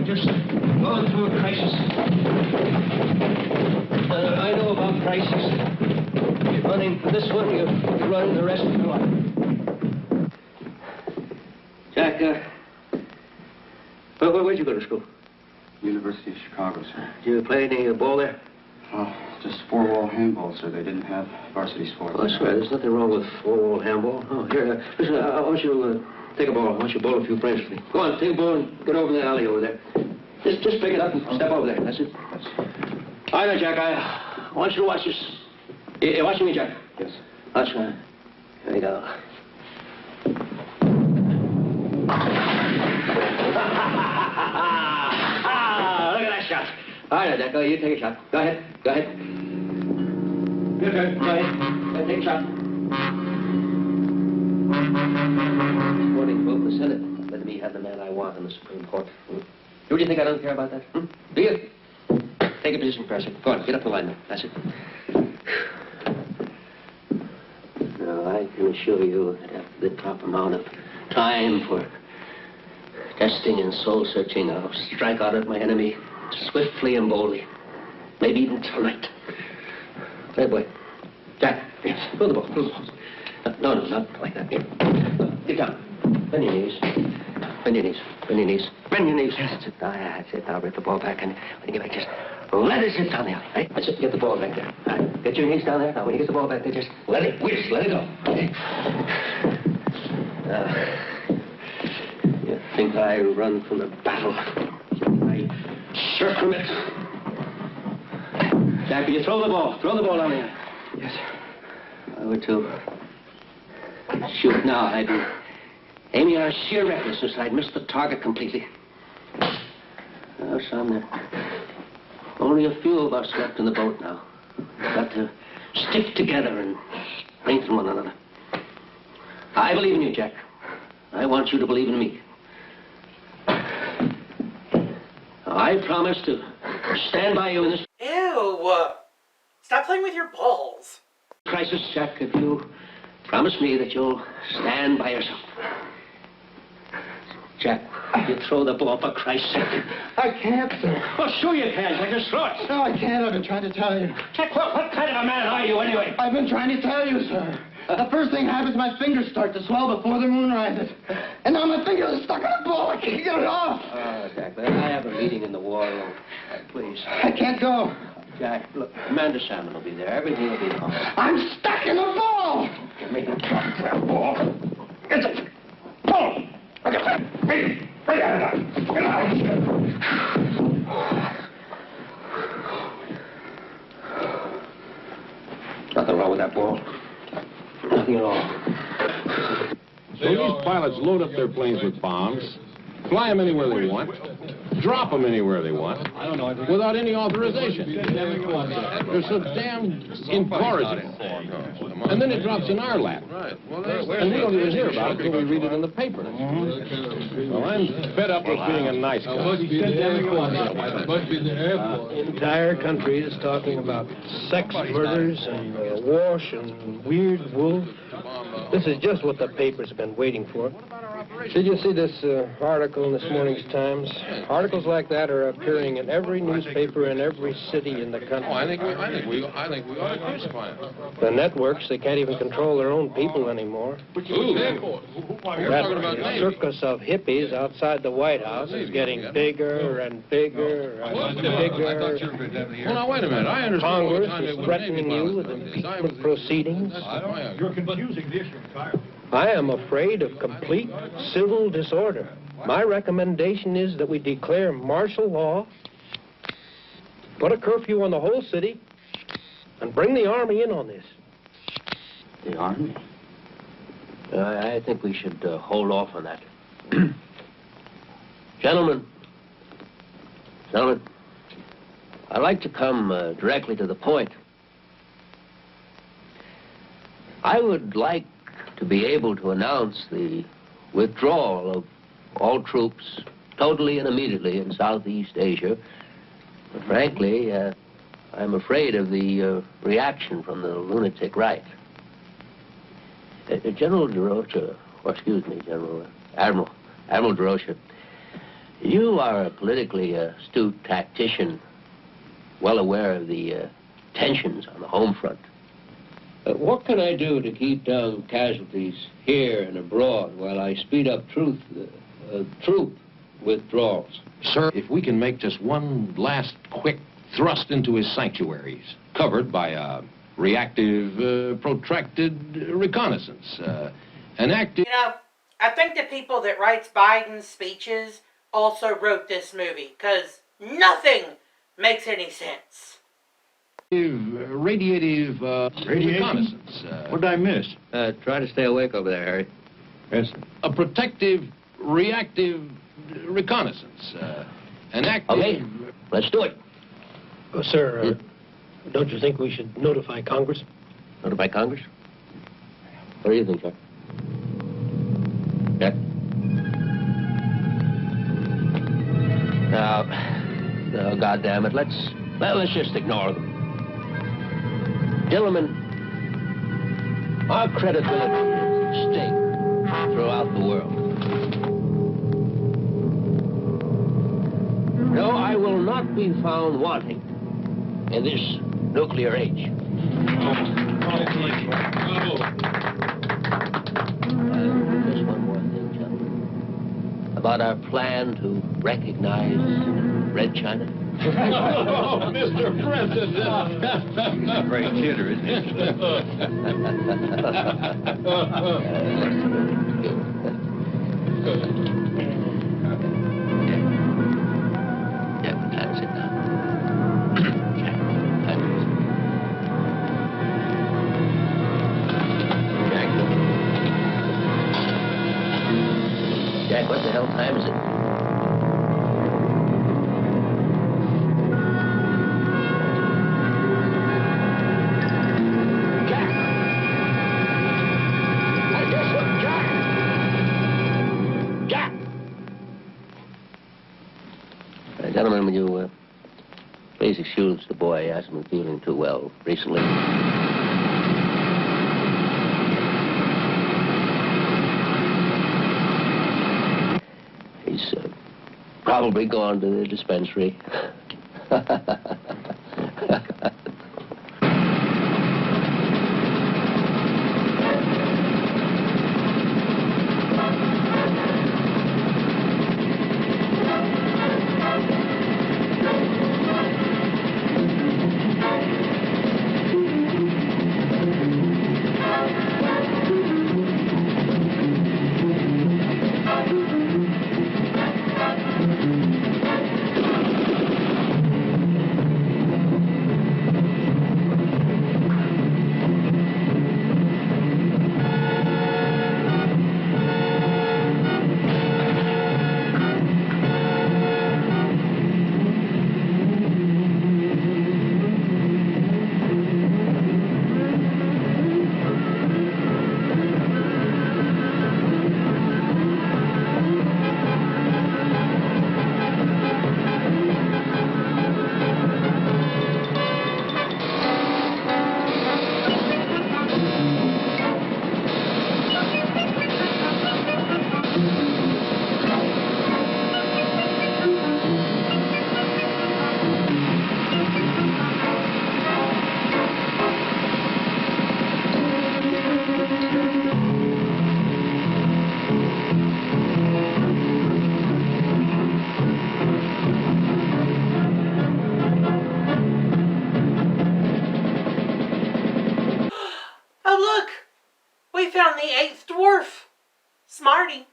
Just going through a crisis. I know about crises. You're running for this one, you're running the rest of your life. Jack, where'd you go to school? University of Chicago, sir. Did you play any ball there? Oh, just four-wall handball, sir. They didn't have varsity sports. Oh, that's right. There's nothing wrong with four-wall handball. Oh, here, listen, I want you to take a ball. I want you to bowl a few frames for me. Go on, take a ball and get over in the alley over there. Just pick it up and step over there. That's it. All right, Jack, I want you to watch this. You're watching me, Jack? Yes. Watch. Here we go. Look at that shot. All right, Jack, you take a shot. Go ahead. Your turn. Go ahead. Take a shot. Morning vote in the Senate. Let me have the man I want in the Supreme Court. Do you think I don't care about that? Do you? Take a position, Professor. Go on, get up the line now. That's it. Now, I can assure you that after the proper amount of time for testing and soul-searching, I'll strike out at my enemy swiftly and boldly. Maybe even tonight. Hey, boy. Throw the ball. No, not like that. Here. Get down. Bend your knees. Bend your knees. Bend your knees. Bend your knees. That's it. That's it. Now get the ball back. And when you get back, just let it sit down there. Right? That's it. Get the ball back there. All right. Get your knees down there. Now, when you get the ball back there, just let it whisk. Let it go. Okay. You think I run from the battle? I circumvent. Jack, will you throw the ball? Throw the ball down there. Yes, sir. I were to shoot now, I'd be aiming on sheer recklessness. I'd miss the target completely. Now, son, there only a few of us left in the boat now. We've got to stick together and strengthen one another. I believe in you, Jack. I want you to believe in me. I promise to stand by you in this... Ew. Stop playing with your balls. ...crisis, Jack, if you promise me that you'll stand by yourself. Jack, you throw the ball, for Christ's sake. I can't, sir. Well, sure you can, Jack. Just throw it. No, I can't. I've been trying to tell you. Jack, what kind of a man are you, anyway? I've been trying to tell you, sir. The first thing happens, my fingers start to swell before the moon rises. And now my fingers are stuck in a ball. I can't get it off. Oh, Jack, I have a meeting in the war room. Please. I can't go. Jack, look, Commander Salmon will be there. Everything will be fine. I'm stuck in a ball. Make it drop that ball. It's a ball. Nothing wrong with that ball. Nothing at all. So these pilots load up their planes with bombs, fly them anywhere they want, drop them anywhere they want, without any authorization. They're so damn incorrigible. And then it drops in our lap. And we don't even hear about it until we read it in the paper. Well, I'm fed up with being a nice guy. The entire country is talking about sex murders and wash and weird wolf. This is just what the papers have been waiting for. Did you see this article in this morning's Times? Articles like that are appearing in every newspaper in every city in the country. Oh, I think we ought to crucify them. The networks, they can't even control their own people anymore. That circus of hippies outside the White House is getting bigger and bigger and bigger. Well, now, wait a minute. I understand. Congress is threatening you with impeachment proceedings. You're confusing the issue entirely. I am afraid of complete civil disorder. My recommendation is that we declare martial law, put a curfew on the whole city, and bring the Army in on this. The Army? I think we should hold off on that. Gentlemen, I'd like to come directly to the point. I would like to be able to announce the withdrawal of all troops totally and immediately in Southeast Asia. But frankly, I'm afraid of the reaction from the lunatic right. General DeRocha, or excuse me, Admiral DeRocha, you are a politically astute tactician, well aware of the tensions on the home front. What can I do to keep down casualties here and abroad while I speed up troop withdrawals? Sir, if we can make just one last quick thrust into his sanctuaries, covered by a reactive, protracted reconnaissance, an active... You know, I think the people that writes Biden's speeches also wrote this movie, because nothing makes any sense. Radiative reconnaissance. What did I miss? Try to stay awake over there, Harry. Yes. A protective, reactive reconnaissance. An active... Okay, let's do it. Sir, don't you think we should notify Congress? Notify Congress? What do you think, Chuck? Jack? No, goddamn it, let's just ignore them. Gentlemen, our credibility is at stake throughout the world. No, I will not be found wanting in this nuclear age. about our plan to recognize Red China? Oh, Mr. President! Great kidder, isn't Yeah, that's it now. Jack, what the hell time is it? Gentlemen, will you please excuse the boy? He hasn't been feeling too well recently. He's probably gone to the dispensary. We found the 8th dwarf. Smarty.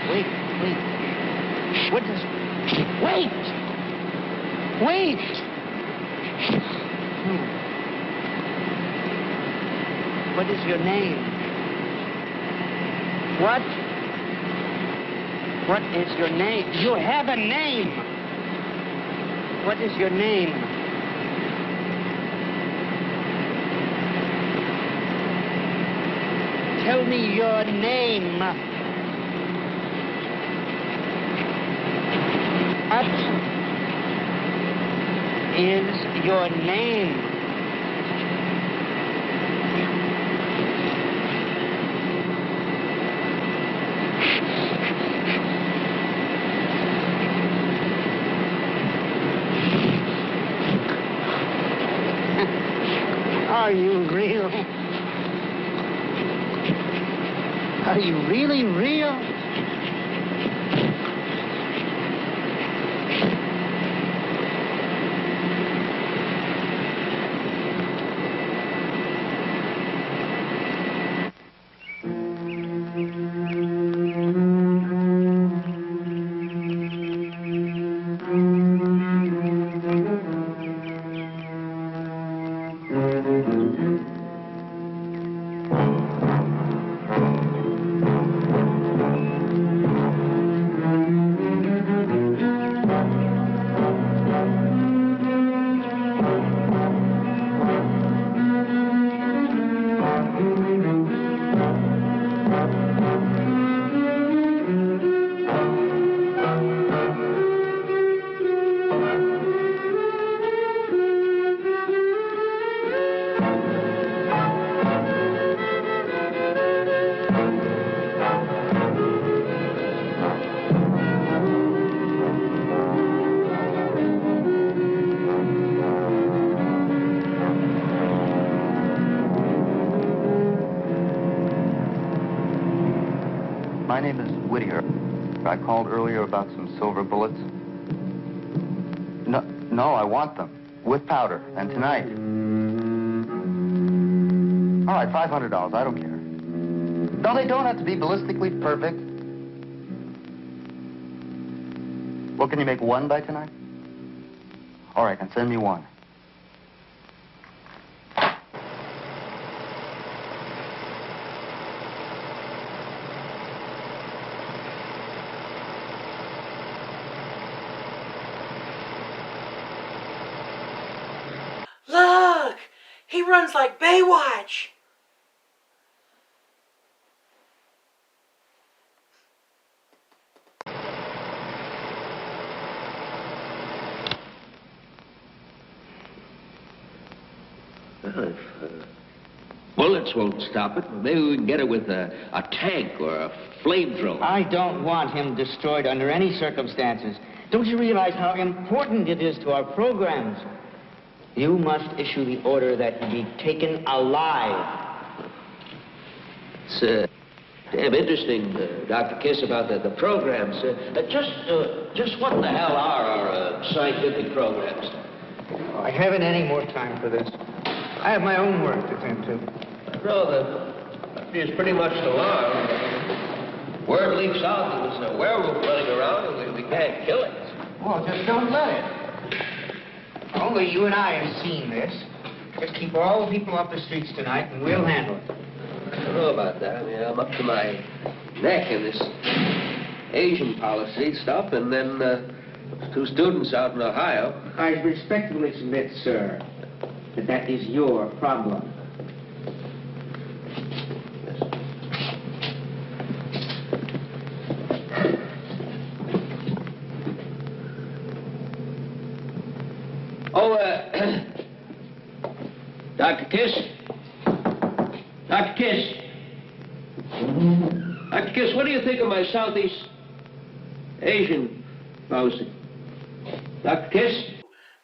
Wait. What does... Wait! What is your name? What? What is your name? You have a name! What is your name? Tell me your name. What is your name? Are you real? Are you really real? name is Whittier. I called earlier about some silver bullets. No, I want them. With powder. And tonight. All right, $500. I don't care. No, they don't have to be ballistically perfect. Well, can you make one by tonight? All right, then send me one. Look! He runs like Baywatch! Well, if bullets won't stop it, maybe we can get it with a tank or a flamethrower. I don't want him destroyed under any circumstances. Don't you realize how important it is to our programs? You must issue the order that he be taken alive. It's damn interesting, Dr. Kiss, about the programs. Just what the hell are our scientific programs? I haven't any more time for this. I have my own work to tend to. No, the is pretty much alarmed. Word leaks out that there's a werewolf running around and we can't kill it. Well, just don't let it. Only you and I have seen this. Just keep all the people off the streets tonight and we'll handle it. I don't know about that. I mean, I'm up to my neck in this Asian policy stuff, and then 2 students out in Ohio. I respectfully submit, sir, that is your problem. Oh, Dr. Kiss? Dr. Kiss? Dr. Kiss, what do you think of my Southeast Asian policy? Dr. Kiss?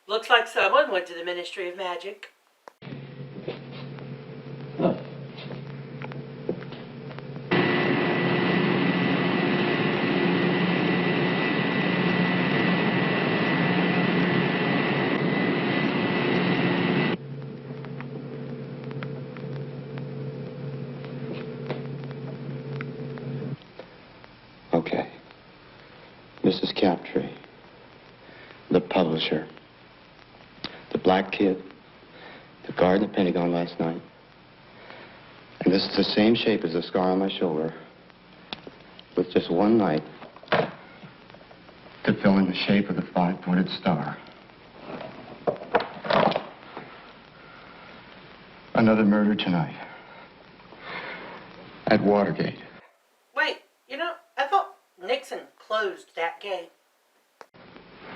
Looks like someone went to the Ministry of Magic. Okay. Mrs. Captree, the publisher, the black kid, the guard in the Pentagon last night. And this is the same shape as the scar on my shoulder, with just one knife to fill in the shape of the 5-pointed star. Another murder tonight. At Watergate. Wait, I thought Nixon closed that gate.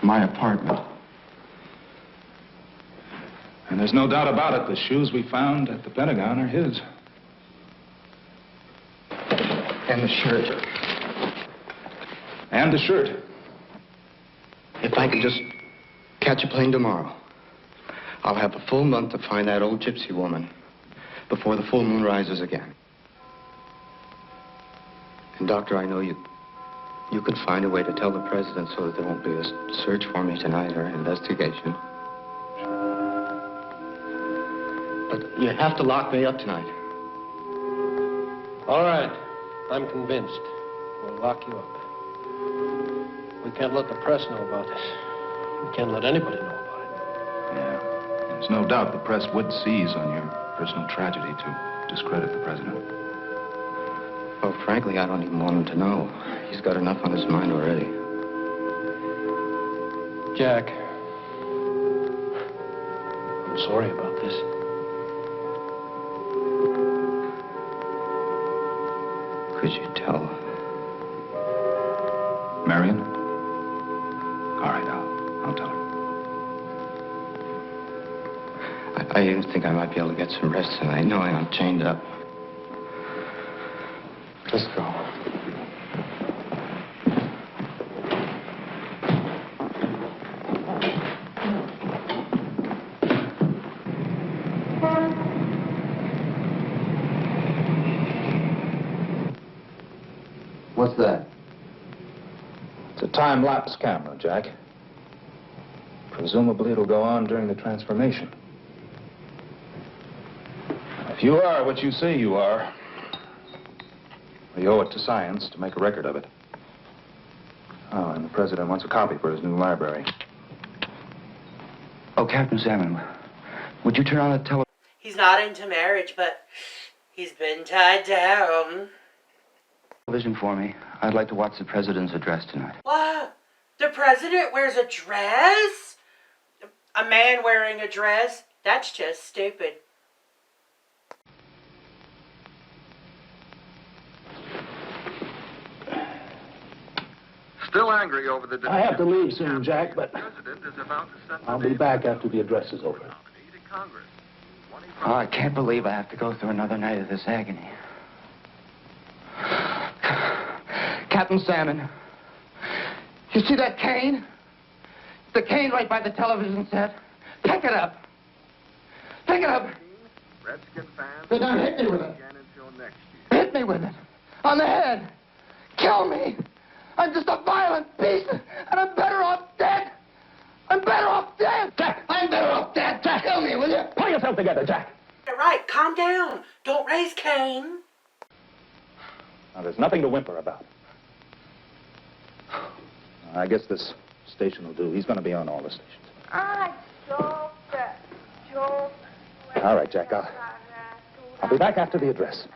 My apartment. And there's no doubt about it, the shoes we found at the Pentagon are his. And the shirt. And the shirt. If I could just catch a plane tomorrow, I'll have a full month to find that old gypsy woman before the full moon rises again. And, Doctor, I know you could find a way to tell the president so that there won't be a search for me tonight or an investigation. But you have to lock me up tonight. All right. I'm convinced. We'll lock you up. We can't let the press know about this. We can't let anybody know about it. Yeah. There's no doubt the press would seize on your personal tragedy to discredit the president. Well, frankly, I don't even want him to know. He's got enough on his mind already. Jack, I'm sorry about this. Could you tell? Marion? All right, I'll tell her. I even think I might be able to get some rest tonight, knowing I'm chained up. Let's go. What's that? It's a time-lapse camera, Jack. Presumably it'll go on during the transformation. If you are what you say you are, we owe it to science to make a record of it. Oh, and the president wants a copy for his new library. Oh, Captain Salmon, would you turn on the television? He's not into marriage, but he's been tied down. Television for me. I'd like to watch the president's address tonight. What? The president wears a dress? A man wearing a dress? That's just stupid. Still angry over the... I have to leave soon, Jack, but I'll be back after the address is over. Oh, I can't believe I have to go through another night of this agony. Captain Salmon, you see that cane? The cane right by the television set? Pick it up. Pick it up. Redskin fans... But don't hit me with it. Hit me with it. On the head. Kill me. I'm just a violent beast, and I'm better off dead. I'm better off dead. Jack! I'm better off dead. Jack! Kill me, will you? Pull yourself together, Jack. You're right. Calm down. Don't raise Cain. Now, there's nothing to whimper about. I guess this station will do. He's going to be on all the stations. All right, Jack. I'll be back after the address.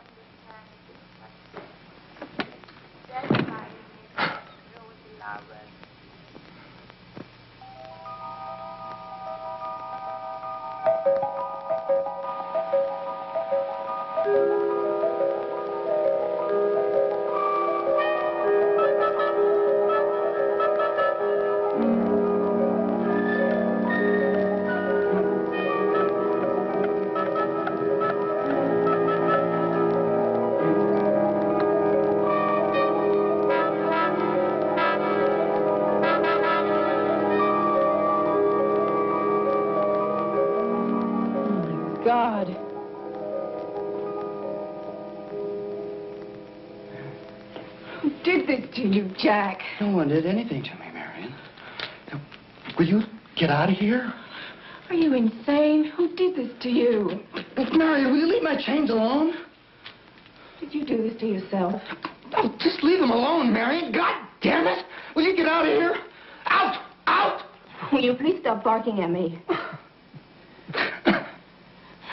God. Who did this to you, Jack? No one did anything to me, Marion. Now, will you get out of here? Are you insane? Who did this to you? But, Marion, will you leave my chains alone? Did you do this to yourself? Oh, just leave them alone, Marion. God damn it! Will you get out of here? Out! Out! Will you please stop barking at me?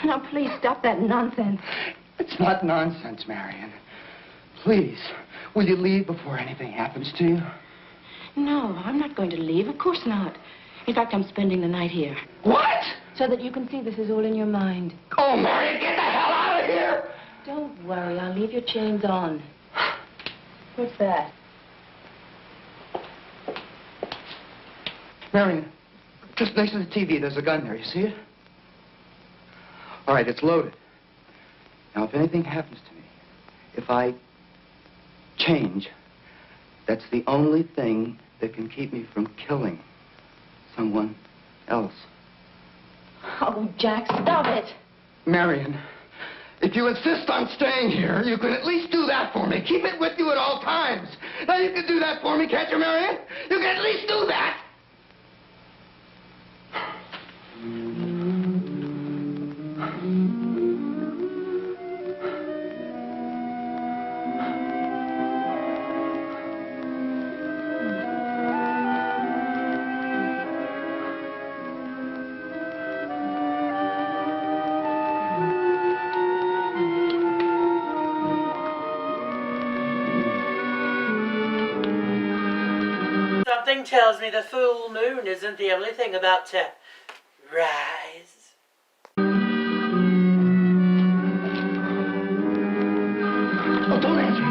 Now, please stop that nonsense. It's not nonsense, Marion. Please, will you leave before anything happens to you? No, I'm not going to leave. Of course not. In fact, I'm spending the night here. What? So that you can see this is all in your mind. Oh, Marion, get the hell out of here! Don't worry. I'll leave your chains on. What's that? Marion, just next to the TV, there's a gun there. You see it? All right, it's loaded. Now, if anything happens to me, if I change, that's the only thing that can keep me from killing someone else. Oh, Jack, stop it. Marion, if you insist on staying here, you can at least do that for me. Keep it with you at all times. Now, you can do that for me, can't you, Marion? You can at least do that. Something tells me the full moon isn't the only thing about to rise. Oh, don't answer it.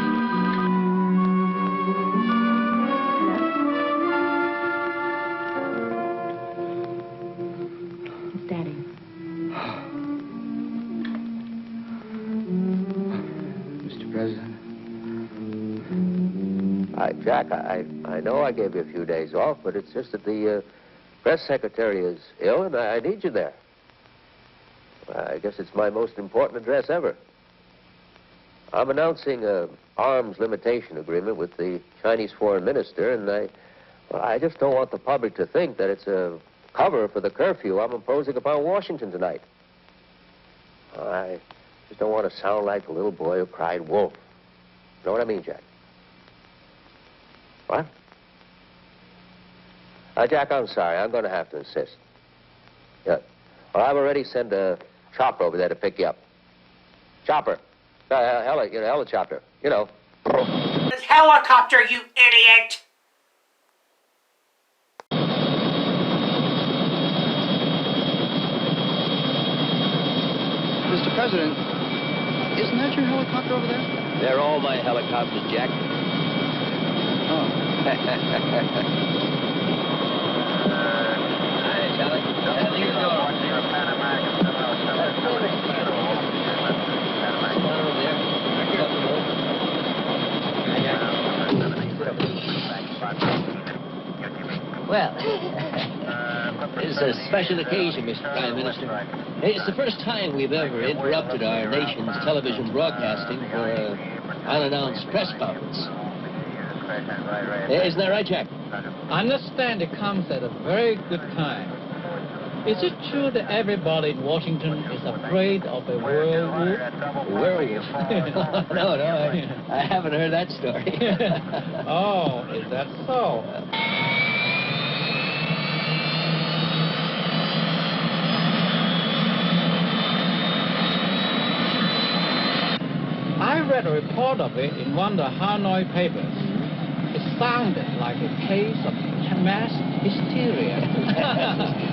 It's Daddy. Mr. President. Jack, I know I gave you a few days off, but it's just that the press secretary is ill, and I need you there. I guess it's my most important address ever. I'm announcing a arms limitation agreement with the Chinese foreign minister, and I just don't want the public to think that it's a cover for the curfew I'm imposing upon Washington tonight. I just don't want to sound like the little boy who cried wolf. Know what I mean, Jack? What? Jack, I'm sorry. I'm going to have to insist. Yeah. Well, I've already sent a chopper over there to pick you up. Chopper. Helicopter. You know. This helicopter, you idiot! Mr. President, isn't that your helicopter over there? They're all my helicopters, Jack. Oh. Well, it's a special occasion, Mr. Prime Minister. It's the first time we've ever interrupted our nation's television broadcasting for an unannounced press conference. Isn't that right, Jack? I understand it comes at a very good time. Is it true that everybody in Washington is afraid of a werewolf? Werewolf? No, I haven't heard that story. Oh, is that so? I read a report of it in one of the Hanoi papers. It sounded like a case of mass hysteria.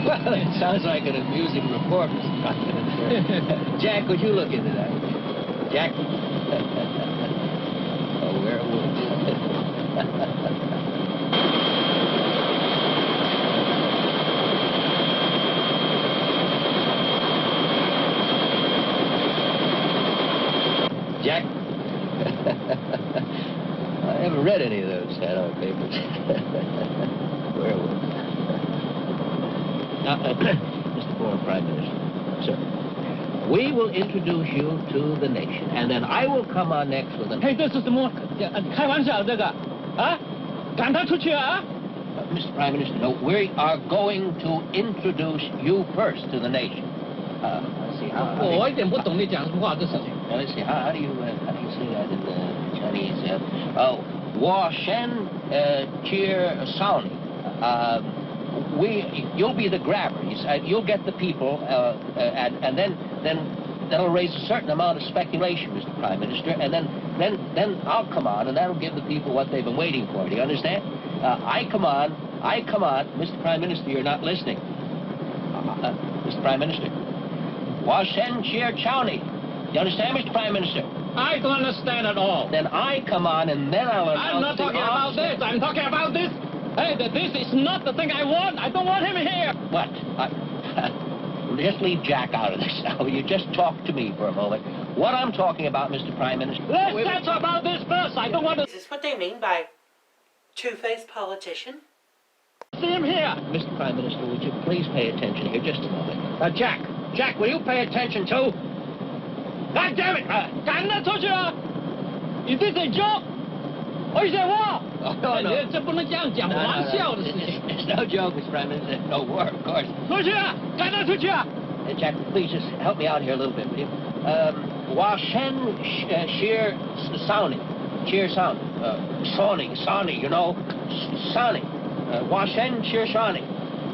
Well, it sounds like an amusing report, Mr. Prime Minister. Jack, would you look into that? Jack? A werewolf. Jack? I haven't read any of those Hanoi papers. Werewolf. Now, Mr. Former Prime Minister, sir, we will introduce you to the nation, and then I will come on next with an... Hey, this is the more... 开玩笑这个啊赶他出去啊 Mr. Prime Minister, no, we are going to introduce you first to the nation. Let's see, how... 我一点不懂你讲什么话这事情 Let's see, how do you say that in Chinese? Wa Shen Cheer Sound. You'll be the grabber. You'll get the people, and then that'll raise a certain amount of speculation, Mr. Prime Minister, and then I'll come on, and that'll give the people what they've been waiting for. Do you understand? I come on, Mr. Prime Minister, you're not listening. Mr. Prime Minister. Wa Shen Cheer Chowny. You understand, Mr. Prime Minister? I don't understand at all. Then I come on, and then I'll... I'm not talking about this. I'm talking about this. Hey, this is not the thing I want. I don't want him here. What? Just leave Jack out of this now. You just talk to me for a moment. What I'm talking about, Mr. Prime Minister... Let's talk about this first. I don't want to... Is this what they mean by two-faced politician? See him here. Mr. Prime Minister, would you please pay attention here just a moment? Jack, will you pay attention too? God damn it! 赶他出去啊 Is this a joke? Or is it war? Oh, no. 这不能这样讲玩笑的事情 It's no joke, Mr. Prime Minister. No war, of course. 出去啊赶他出去啊 Jack, please just help me out here a little bit, will you? Wa Shen Sheer Sounding. Cheer Sound. Sawny, you know. Sawny. Wa Shen Sheer Sawny.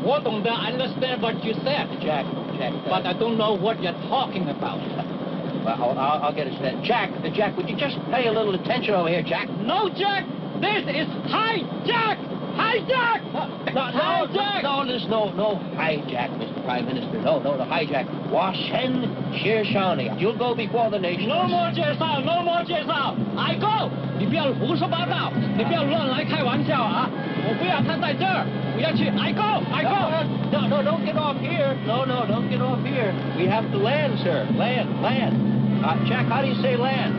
我懂得 understand what you said, Jack. But I don't know what you're talking about. Well, I'll get it straight. Jack, would you just pay a little attention over here, Jack? No, Jack! This is hijack! Hijack! Hijack! No, there's no hijack, Mr. Prime Minister. No, the hijack. Wa Shen Shir Shawnee. You'll go before the nation. No more 介绍 I go! 你不要胡说八道，你不要乱来开玩笑啊！我不要他在这儿，我要去 I go! No, don't get off here. No, don't get off here. We have to land, sir. Land. Jack, how do you say land?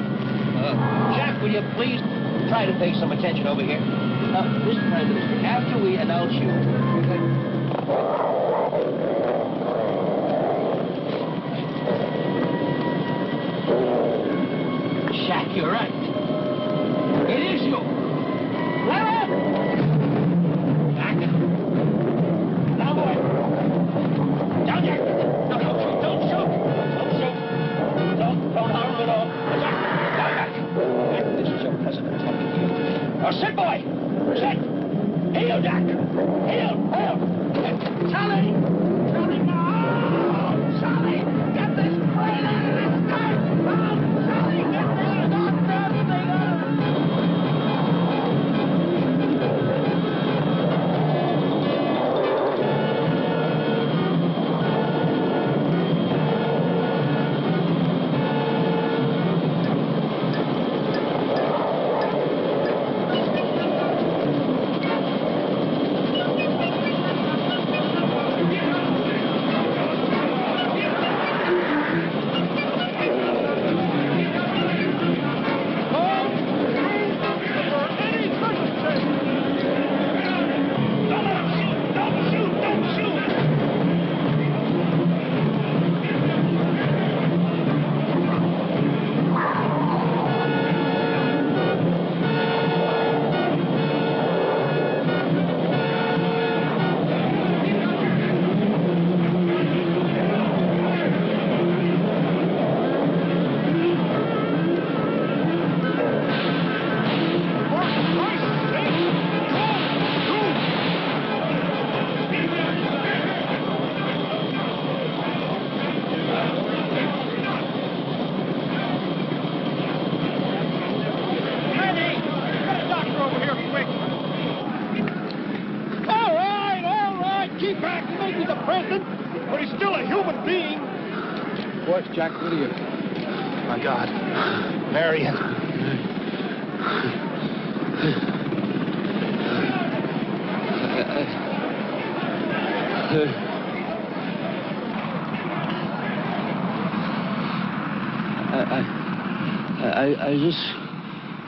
Jack, will you please try to pay some attention over here? Mr. Prime Minister, after we announce you... Jack, you're right. It is you. Werewolf! Back. Now, boy. Down there. No, don't shoot. Don't shoot. Don't harm him at all. Back. This is your president talking to you. Now, sit, boy. Sit. Heel, Jack. Heel. Charlie. Charlie, no. Charlie, get this plane out of this car. Charlie, get this goddamn thing out of Jack, what are you? My God. Marion.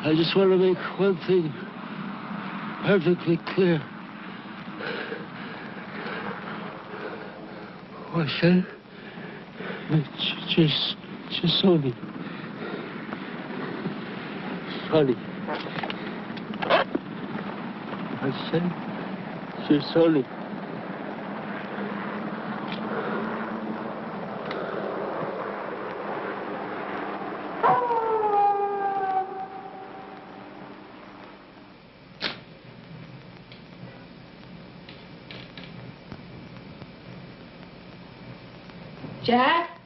I just want to make one thing perfectly clear. What, sir? Just Sony. Sonny. I said, just Sony. Jack?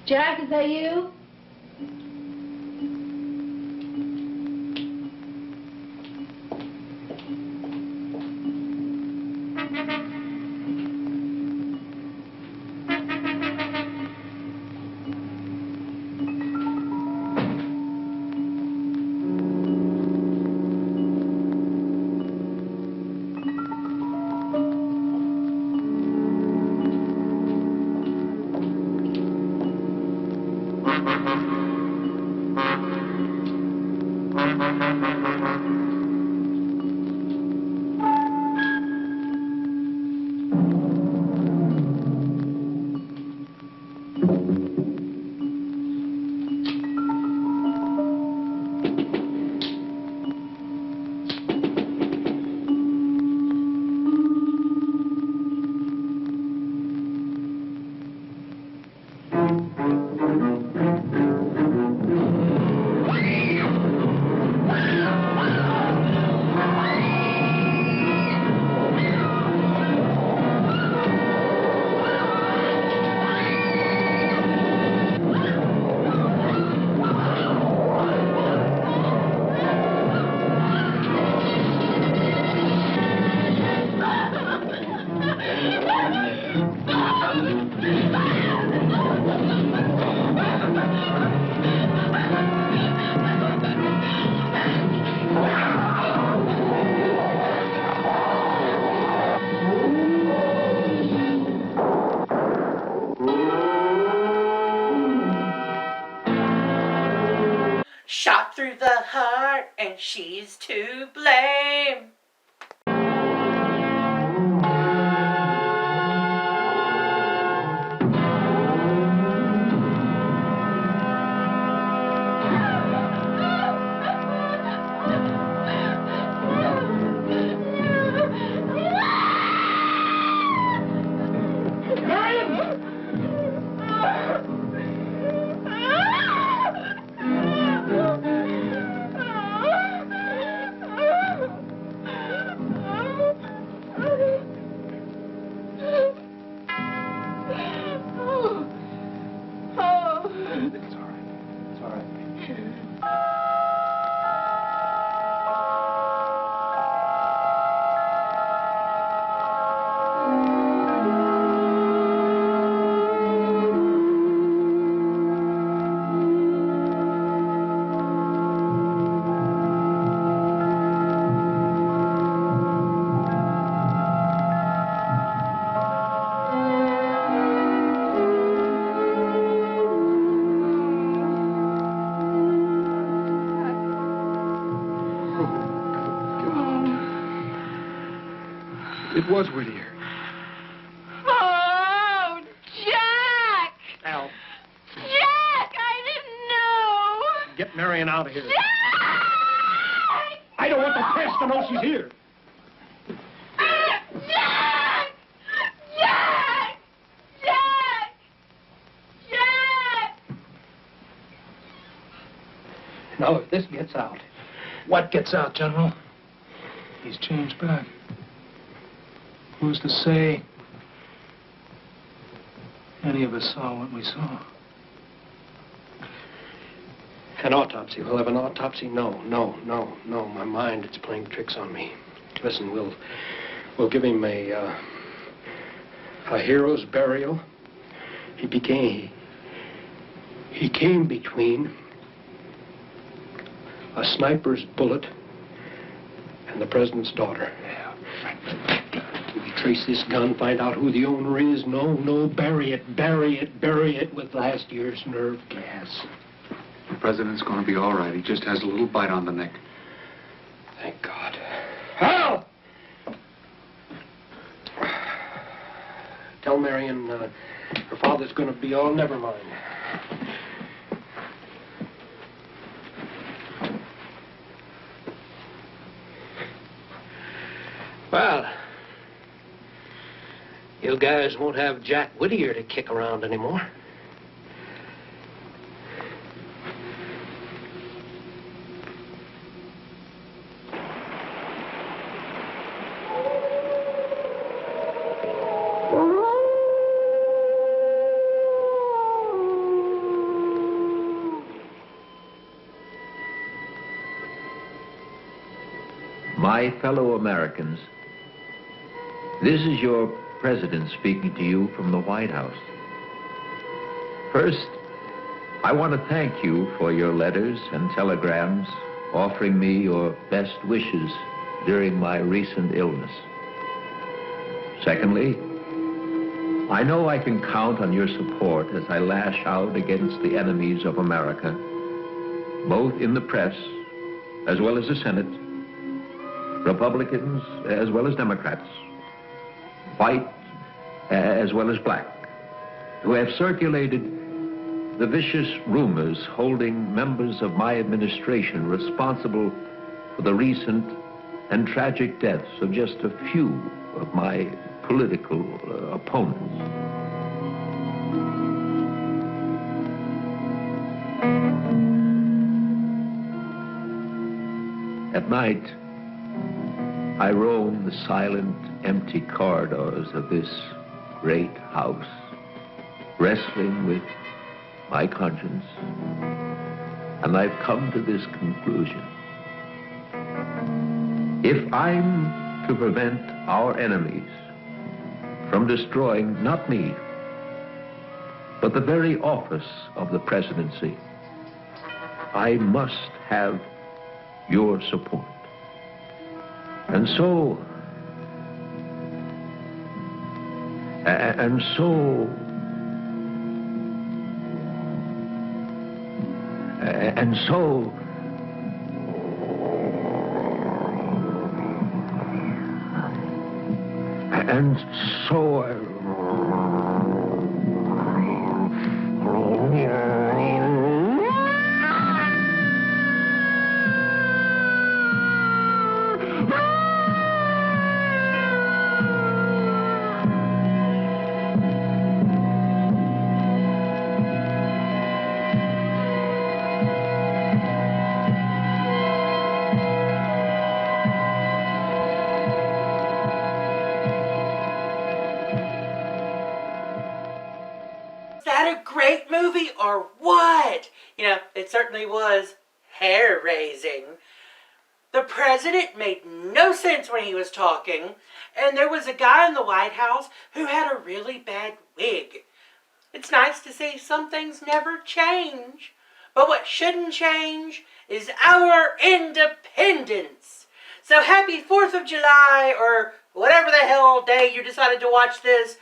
Jack, is that you? Shot through the heart, and she's to blame. it was Whittier. Oh, Jack! Al, Jack, I didn't know! get Marion out of here. Jack! I don't want the press to know she's here. Jack! Jack! Jack! Jack! Now, if this gets out... What gets out, General? He's changed back. Who's to say any of us saw what we saw? An autopsy. We'll have an autopsy? No. My mind, it's playing tricks on me. Listen, we'll give him a hero's burial. He came between a sniper's bullet and the president's daughter. We trace this gun, find out who the owner is. No, bury it with last year's nerve gas. The president's going to be all right. He just has a little bite on the neck. Thank God. Hal! Tell Marion her father's going to be all... Never mind. Well, you guys won't have Jack Whittier to kick around anymore. My fellow Americans, this is your president speaking to you from the White House. First, I want to thank you for your letters and telegrams offering me your best wishes during my recent illness. Secondly, I know I can count on your support as I lash out against the enemies of America, both in the press as well as the Senate, Republicans as well as Democrats, white as well as black, who have circulated the vicious rumors holding members of my administration responsible for the recent and tragic deaths of just a few of my political opponents. At night, I roam the silent, empty corridors of this great house, wrestling with my conscience, and I've come to this conclusion. If I'm to prevent our enemies from destroying not me, but the very office of the presidency, I must have your support. And so or what? You know, it certainly was hair-raising. The president made no sense when he was talking, and there was a guy in the White House who had a really bad wig. It's nice to see some things never change, but what shouldn't change is our independence. So happy 4th of July, or whatever the hell day you decided to watch this,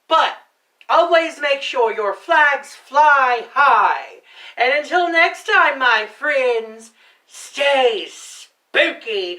but always make sure your flags fly high. And until next time, my friends, stay spooky.